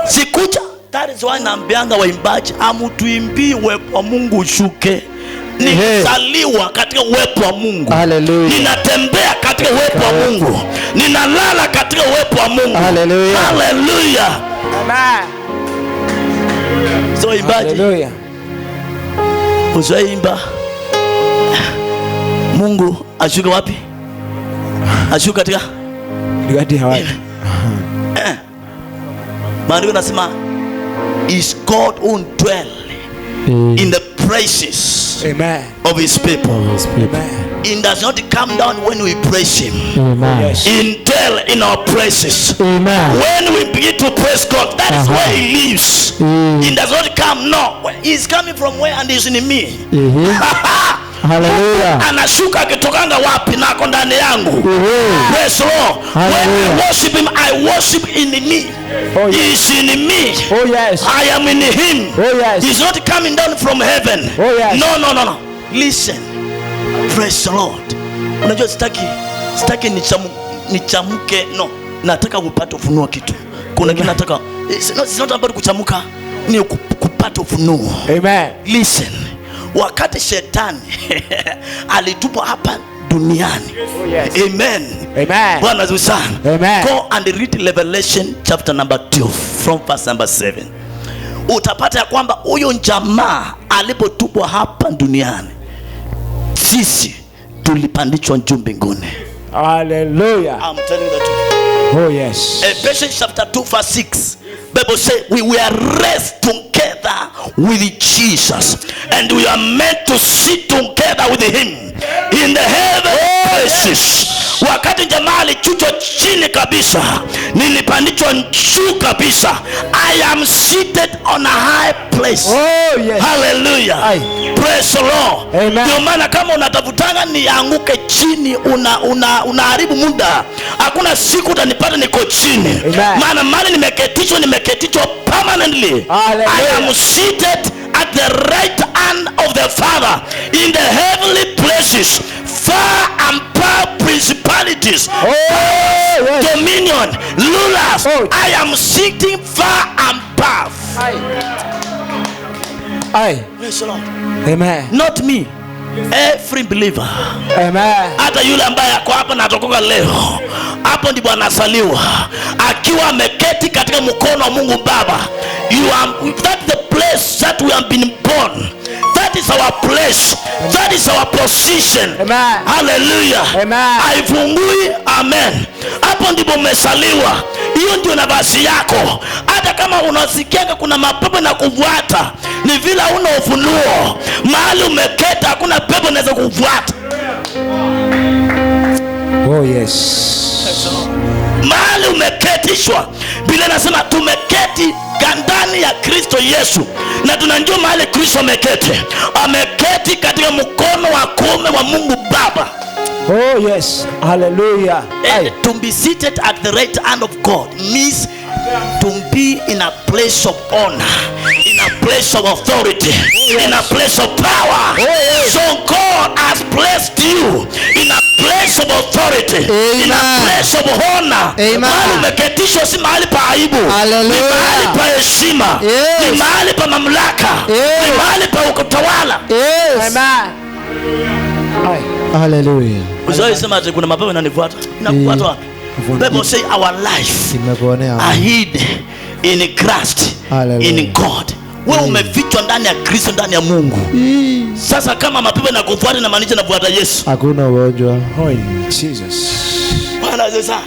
Sikuja. That is why naambianga waimbaji, amutuimbii uwepo wa Mungu ushuke. Nilizaliwa katika uwepo wa Mungu. Hallelujah. Ninatembea katika uwepo wa Mungu. Ninalala katika uwepo wa Mungu. Hallelujah. Hallelujah. Amen. So imbaji. Hallelujah. Uzaimba Mungu ashuka wapi? Ashuka katika Ligati hawapi. Maandiko nasema is God who dwell in the praises Amen. of his people. Amen. He does not come down when we praise him. Yes. He dwell in our praises. Amen. When we begin to praise God, that is where he lives. He does not come, no. He's coming from where and he's in me. Hallelujah. Anashuka akitokanga wapi? Na ako ndani yangu. Praise the Lord. When I worship him, I worship in me. Oh, yes. He is in me. Oh yes. I am in him. Oh yes. He's not coming down from heaven. Oh yes. No. Listen. Praise the Lord. Unajua sitaki nichamuke. No. Nataka upate ufunuo kitu. Kuna kitu nataka. It's not about kuchamuka. Ni kupata ufunuo. Amen. Listen, wakati shetani alitupwa hapa duniani. Oh, yes. Amen. Amen. Bwana asifiwe sana. Amen. Go and read Revelation chapter number 12 from verse number 7. Utapata ya kwamba huyo jamaa alipotupwa hapa duniani, sisi tulipandishwa juu mbinguni. Hallelujah. I'm telling you the truth. Oh yes. Ephesians chapter 2 verse 6. Bible say we were raised together with Jesus, and we are meant to sit together with him in the heavenly places. Wakati jamaa alichuchwa chini kabisa, nilipandishwa juu kabisa. I am seated on a high place. Oh yes. Hallelujah. Aye. Praise the Lord. Amen. Ndio maana kama unatafutanga nianguke chini, unaharibu muda. Hakuna siku utanipata niko chini. Maana mali nimeketishwa permanently. Hallelujah. I am seated at the right hand of the Father in the heavenly places, far above principalities, yes. dominion, rulers. Oh. I am sitting far above. Aye. Praise the Lord. Amen. Not me, every believer. Amen. Hata yule ambaye ako hapa na atokoka leo, hapo ndipo anasaliwa akiwa ameketi katika mkono wa Mungu Baba. That's the place that we have been born. That is our place. That is our position. Amen. Hallelujah. Amen. Haifungui. Amen. Hapo ndipo umesaliwa. Hiyo ndio nafasi yako. Hata kama unasikianga kuna mapepo na kufuata, ni vile huna ufunuo. Mahali umeketa hakuna pepo inaweza kufuata. Oh yes. Mahali umeketishwa, Biblia inasema tumeketi ndani ya Kristo Yesu, na tunajua mahali Kristo ameketi. Ameketi katika mkono wa kuume wa Mungu Baba. Oh yes. Hallelujah. And to be seated at the right hand of God means to be in a place of honor, in a place of authority, in a place of power. So God has placed you in a place of authority, in a place of honor. Mahali umeketishwa si mahali pa aibu, ni mahali pa heshima, ni mahali pa mamlaka, ni mahali pa utawala. Amen. Hallelujah. Usiwahi sema ati kuna mapepo yananifuata. Inakufuata wapi? Bible say our life are hid in Christ, in God. Wewe umefichwa ndani ya Kristo, ndani ya Mungu. Sasa kama mapepo yanakufuata na maanisha nafuata Yesu. Hakuna ugonjwa. Oh Jesus. Bwana sasa.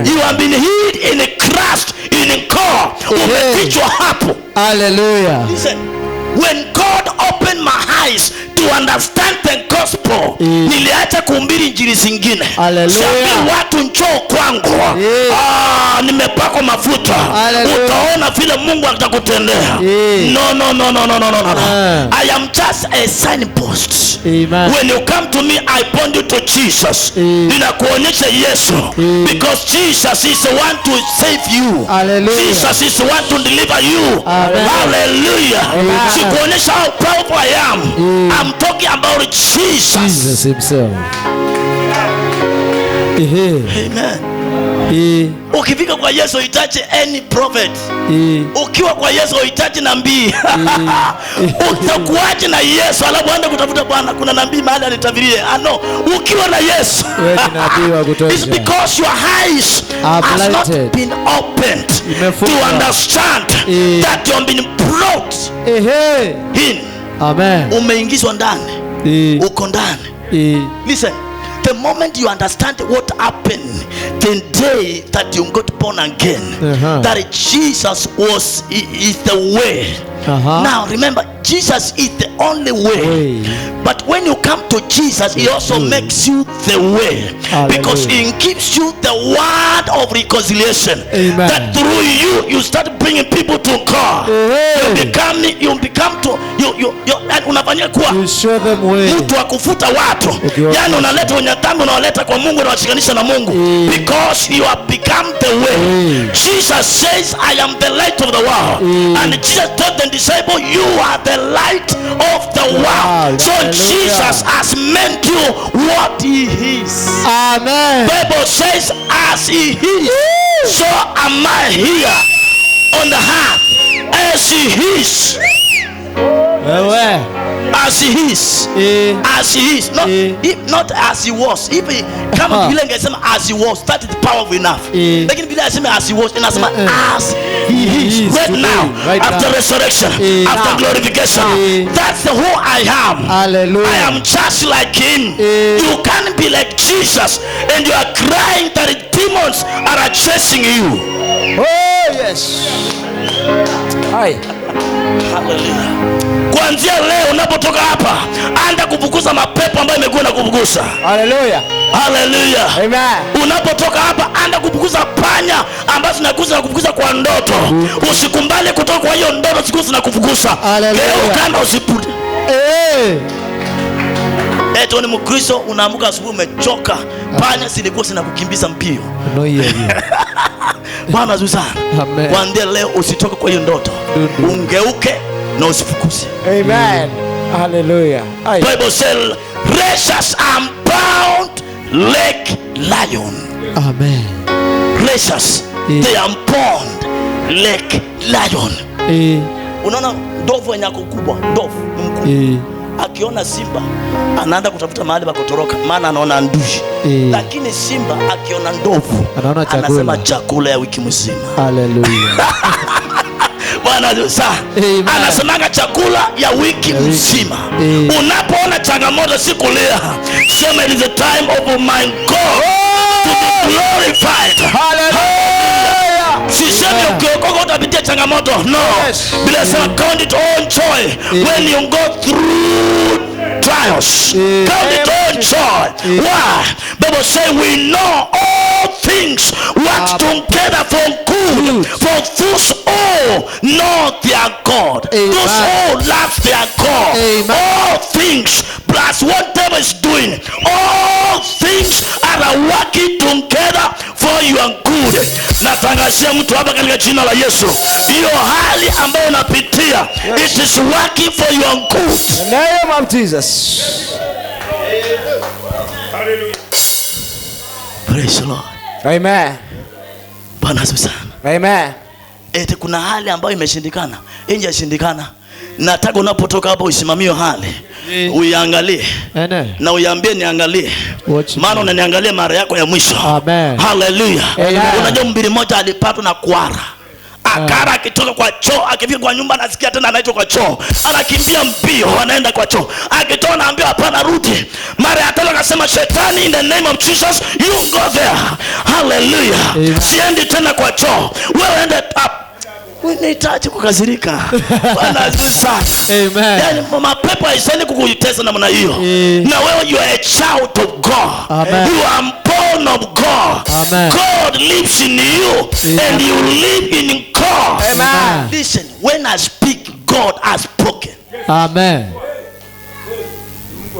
You have been hid in Christ, in God. Umefichwa hapo. Hallelujah. Listen. When God opened my eyes to understand the gospel, niliacha kuhubiri injili zingine. Siambi watu njoo kwangu, nimepakwa mafuta, utaona vile Mungu atakutendea. No. I am just a signpost. When you come to me, I point you to Jesus. Ninakuonyesha Yesu, because Jesus is the one to save you. Jesus is the one to deliver you. Hallelujah. Sikuonyesha how powerful I am. I'm talking about Jesus himself. Amen. Ukifika kwa Yesu uhitaji any prophet. Ukiwa kwa Yesu uhitaji nabii. Utakuaje na Yesu alafu aende kutafuta Bwana kuna nabii mahali alitabirie? No. Ukiwa na Yesu it's because your eyes has not been opened to understand that you have been brought in. Amen. Umeingizwa ndani. Uko ndani. Listen. The moment you understand what happened the day that you got born again, that Jesus is the way. Now remember, Jesus is the only way. But when you come to Jesus, he also makes you the way. Because he gives you the word of reconciliation. That through you start bringing people to God. Unafanya kuwa mtu wa kufuta watu. Yani unaleta wenye dhambi unawaleta kwa Mungu na washikanisha na Mungu. Because you have become the way. Jesus says, I am the light of the world. And Jesus told the disciple, you are the light of the world. So Jesus has meant you what he is. Amen. Bible says, as he is, so am I here on the earth. as he is. As he is. As he is. Not as he was. If he kama vile angesema as he was, that is powerful enough. Lakini vile anasema as he was, inasema as he is right now, after resurrection, after glorification. That's the who I am. Hallelujah. I am just like him. You can't be like Jesus and you are crying that the demons are chasing you. Oh yes. Hai. Hallelujah. Kuanzia leo unapotoka hapa, anza kufukuza mapepo ambayo imekuwa na kufukuza. Hallelujah. Hallelujah. Amen. Unapotoka hapa, anza kufukuza panya ambazo zinakuza na kufukuza kwa ndoto. Usikumbali kutoka kwa hiyo ndoto siku zinakufukuza. Leo kama usipute. Eto ni Mkristo, unaamka asubuhi umechoka, panya zilikuwa zinakukimbiza mbio. No yeah. Bwana Yesu. Amen. Kuanzia leo usitoke kwa hiyo ndoto. Ungeuke na usifukuze. Amen. Hallelujah. Bible says, "Righteous are bound like lion." Amen. Righteous, they are bound like lion. Unaona ndovu yenye kubwa, ndovu ni mkubwa. Akiona simba anaanza kutafuta mahali pa kutoroka, maana anaona ndui. Lakini simba akiona ndovu anasema chakula ya wiki mzima. Hallelujah. Bwana Yesu. Anasemanga chakula ya wiki mzima. Unapoona changamoto sikulia, sema it is the time of my God to be glorified. Hallelujah. Sisemi ukiokoka utapitia changamoto. No. Bila sema count it all joy when you go through trials. Count it all joy. Why? Bible say we know all things work together for good for those all know their God. Those all love their God. All things plus whatever is doing, all things are working together for your good. Natangazia mtu hapa katika jina la Yesu, hiyo hali ambayo unapitia, it is working for your good. In the name of Jesus. Hallelujah. Praise the Lord. Amen. Bwana Yesu. Amen. Eti kuna hali ambayo imeshindikana, injashindikana. Nataka unapotoka hapo usimamie hali. Uiangalie. Na uiambie niangalie. Maana unaniangalia mara yako ya mwisho. Amen. Hallelujah. Unajua mbili moja alipatwa na kuara. Akara akitoka kwa choo, akifika kwa nyumba anasikia tena anaitwa kwa choo. Anakimbia mbio, anaenda kwa choo. Akitoka anaambiwa hapana, rudi. Mara ya tatu akasema shetani, in the name of Jesus you go there. Hallelujah. Siendi tena kwa choo. Wewe enda up. Unahitaji kukasirika. Bwana Yesu. Amen. Yaani mapepo haiseni kukutesa namna hiyo. Na wewe you are a child of God. Amen. You are born of God. Amen. God lives in you. And you live in God. Amen. Listen, when I speak, God has spoken. Amen.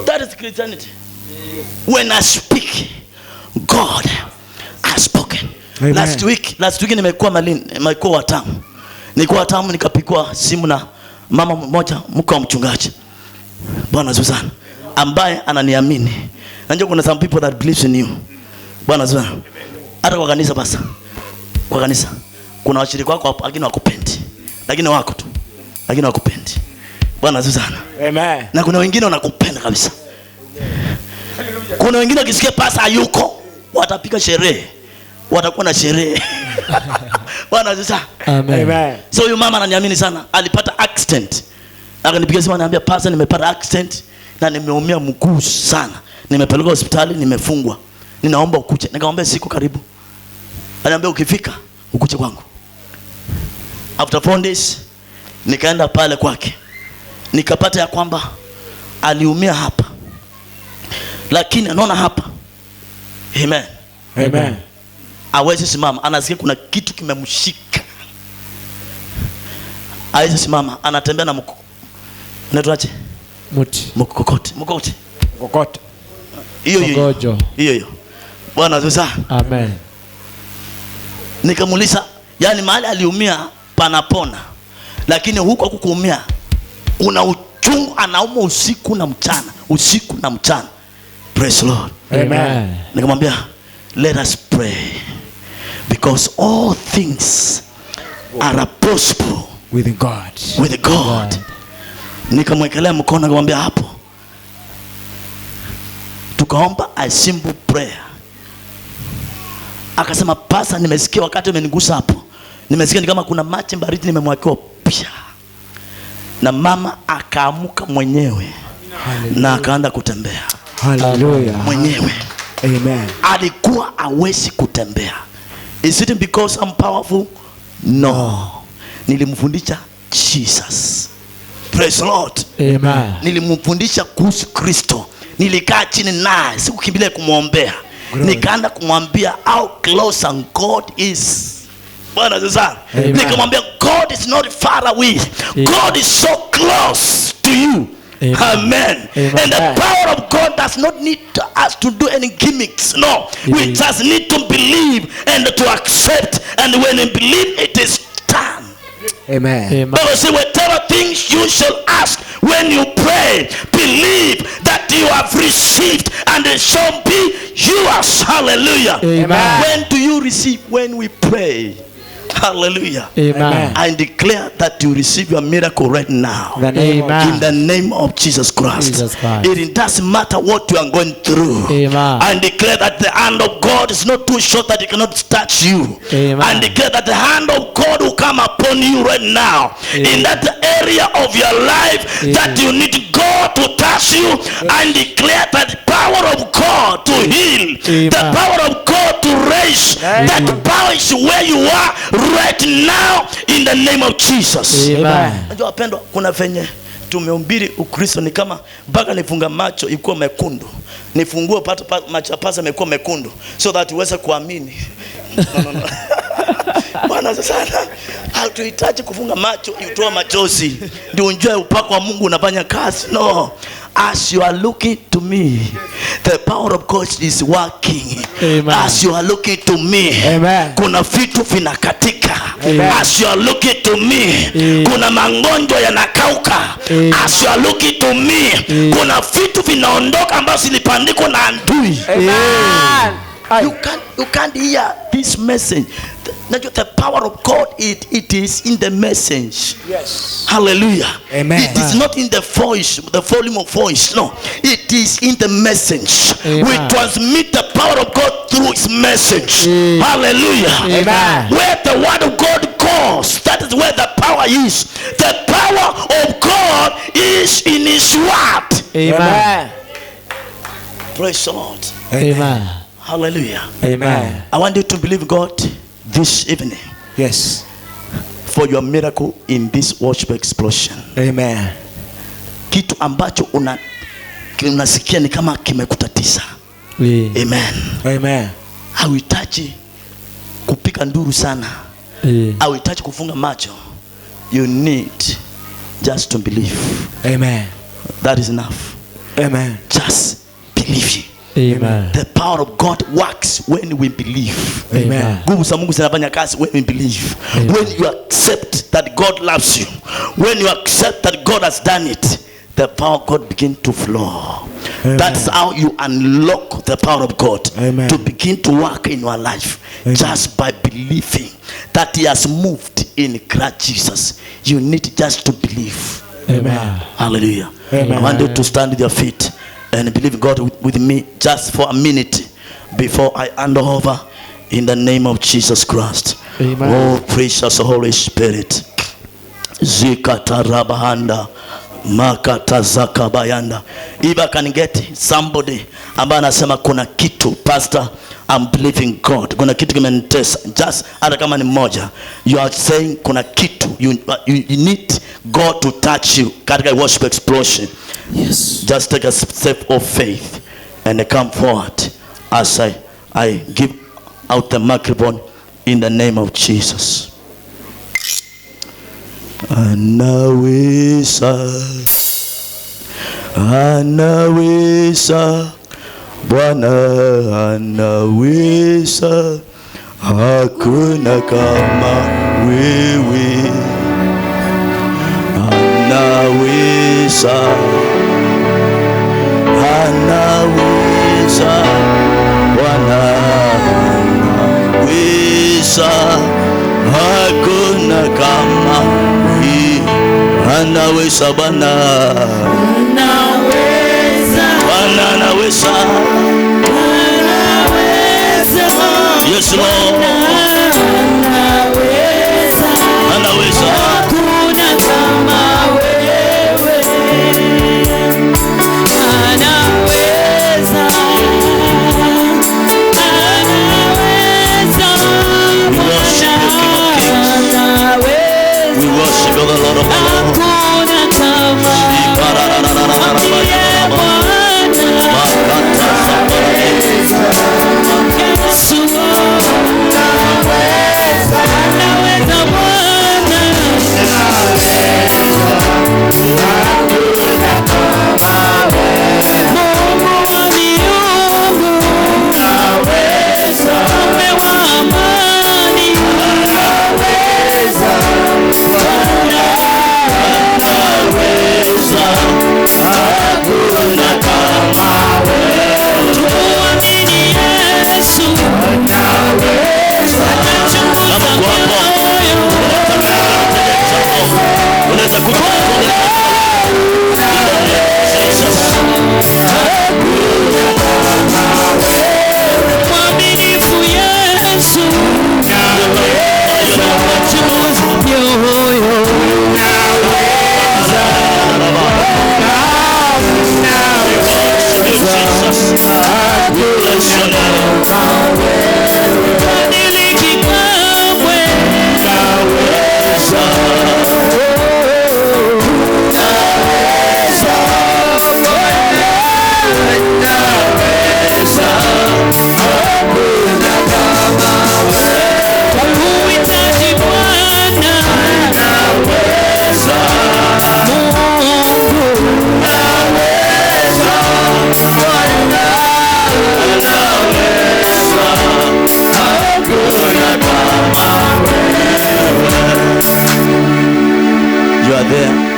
That is Christianity. When I God has spoken. Amen. Last week nimekuwa Malini, nimekuwa Watamu. Nilikuwa Watamu nikapigwa simu na mama mmoja mke wa mchungaji. Bwana Yesu sana. Ambaye ananiamini. Najua kuna some people that believes in you. Bwana Yesu sana. Hata kwa kanisa basa. Kwa kanisa kuna washirika wako lakini wakupendi. Lakini wako tu. Lakini wakupendi. Bwana Yesu sana. Amen. Na kuna wengine wanakupenda kabisa. Kuna wengine wakisikia pasa hayuko watapika sherehe. Watakuwa na sherehe. Bwana Yesu. Amen. So huyu mama ananiamini sana. Alipata accident. Akanipigia simu ananiambia pasa nimepata accident na nimeumia mguu sana. Nimepelekwa hospitali, nimefungwa. Ninaomba ukuje. Nikamwambia siku karibu. Ananiambia ukifika ukuje kwangu. After 4 days nikaenda pale kwake. Nikapata ya kwamba aliumia hapa. Lakini anaona hapa. Amen. Amen. Hawezi simama, anasikia kuna kitu kimemshika. Hawezi simama, anatembea na unaitwaje? Mkokoti. Hiyo. Bwana Yesu. Amen. Nikamuuliza, yani mahali aliumia panapona. Lakini huko kukuumia una uchungu, anauma usiku na mchana. Praise the Lord. Amen. Nikamwambia, let us pray. Because all things are possible with God. With God. Nikamwekelea mkono nikamwambia hapo. Tukaomba a simple prayer. Akasema pasa, nimesikia wakati umenigusa hapo. Nimesikia ni kama kuna maji baridi nimemwakiwa pia. Na mama akaamuka mwenyewe. Hallelujah. Na akaanza kutembea. Hallelujah. Mwenyewe. Amen. Alikuwa hawezi kutembea. Is it because I'm powerful? No. Nilimfundisha Jesus. Praise the Lord. Amen. Nilimfundisha kuhusu Kristo. Nilikaa chini naye, sikukimbilia kumwombea. Nikaanza kumwambia how close and God is. Bwana sasa. Nikamwambia God is not far away. Amen. God is so close to you. Amen. Amen. Amen. And the power of God does not need us to do any gimmicks. No. Amen. We just need to believe and to accept. And when we believe, it is done. Amen. Amen. Bible says, whatever things you shall ask when you pray, believe that you have received and it shall be yours. Hallelujah. Amen. When do you receive? When we pray. Hallelujah. Amen. I declare that you receive your miracle right now. Amen. In the name of Jesus Christ. Jesus Christ. It doesn't matter what you are going through. Amen. I declare that the hand of God is not too short that it cannot touch you. Amen. I declare that the hand of God will come upon you right now. Amen. In that area of your life. Amen. That you need God to touch you. I declare that the power of God to heal. Amen. The power of God to raise. Amen. That power is where you are right now in the name of Jesus. Amen. Najua wapendwa, kuna venye tumehubiri Ukristo ni kama mpaka nifunga macho ikuwa mekundu, nifungue macho pasa imekuwa mekundu so that uweze kuamini. No. Bwana sana, hatuhitaji kufunga macho utoe machozi ndio unjue upako wa Mungu unafanya kazi. No. As you are looking to me, the power of God is working. Amen. As you are looking to me, amen, kuna vitu vinakatika. Amen. As you are looking to me, amen, kuna magonjwa yanakauka. Amen. As you are looking to me, amen, kuna vitu vinaondoka ambazo zilipandikwa na adui. Amen. You can't hear this message. The power of God, it is in the message. Yes. Hallelujah. Amen. It is not in the voice, the volume of voice. No, it is in the message. Amen. We transmit the power of God through His message. Amen. Hallelujah. Amen. Where the word of God goes, that is where the power is. The power of God is in His word. Amen. Praise the Lord. Amen. Hallelujah. Amen. I want you to believe God this evening. Yes. For your miracle in this worship explosion. Amen. Kitu ambacho unasikia ni kama kimekutatiza. Amen. Amen. Hauhitaji kupika nduru sana. Hauhitaji kufunga macho. You need just to believe. Amen. That is enough. Amen. Just believe. Amen. The power of God works when we believe. Amen. Nguvu za Mungu zinafanya kazi when we believe. Amen. When you accept that God loves you, when you accept that God has done it, the power of God begin to flow. Amen. That's how you unlock the power of God. Amen. To begin to work in your life. Amen. Just by believing that He has moved in Christ Jesus. You need just to believe. Amen. Hallelujah. Amen. I want you to stand with your feet and believe God with me just for a minute before I hand over in the name of Jesus Christ. Amen. Oh, precious Holy Spirit. Zikatarabahanda makatazakabayanda. If I can get somebody ambaye anasema kuna kitu, Pastor, I'm believing God, kuna kitu kimenitesa, just hata kama ni mmoja, you are saying kuna kitu, you need God to touch you katika worship explosion. Yes. Just take a step of faith and come forward as I give out the microphone in the name of Jesus. Anaweza Bwana anaweza, hakuna kama wewe. Anaweza Bwana anaweza, hakuna kama wewe. Anaweza Bwana. Bwana anaweza. Yes Lord. Anaweza. Hakuna kama wewe. Anaweza. We worship you, the Lord of Lords.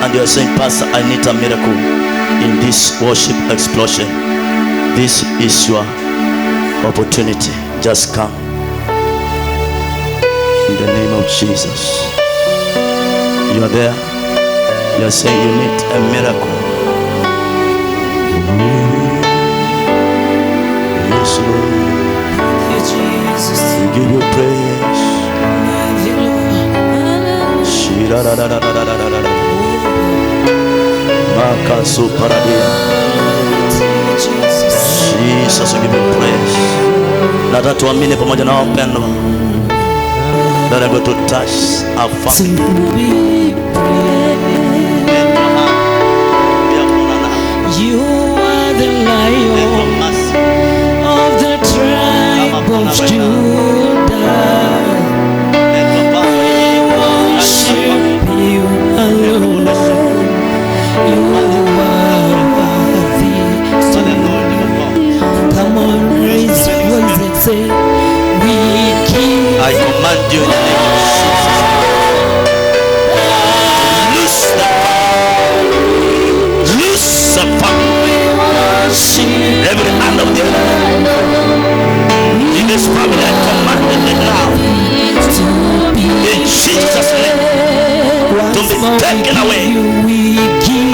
And you are saying, Pastor, I need a miracle in this worship explosion. This is your opportunity. Just come in the name of Jesus. You are there. You are saying you need a miracle. Yes, Lord. We give you praise. Jesus, we give you praise. Nataka tuamini pamoja na wapendwa. That I'm going to touch our family. You are the Lion of the tribe of Judah. We worship you alone. You are worthy. Come on, raise your voice and say, we give. I command you in the name of Jesus. Loose the family. Every hand of the enemy in this family, I command it now. In Jesus' name, to be taken away.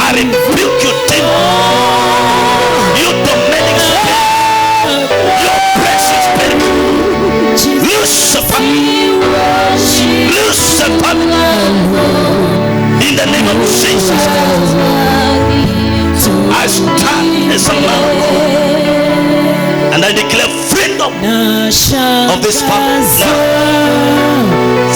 I rebuke you, demon. You demonic spirit. You oppressive spirit. Loose the family. Loose the family. In the name of Jesus Christ. I stand as a man of God, and I declare freedom of this family now.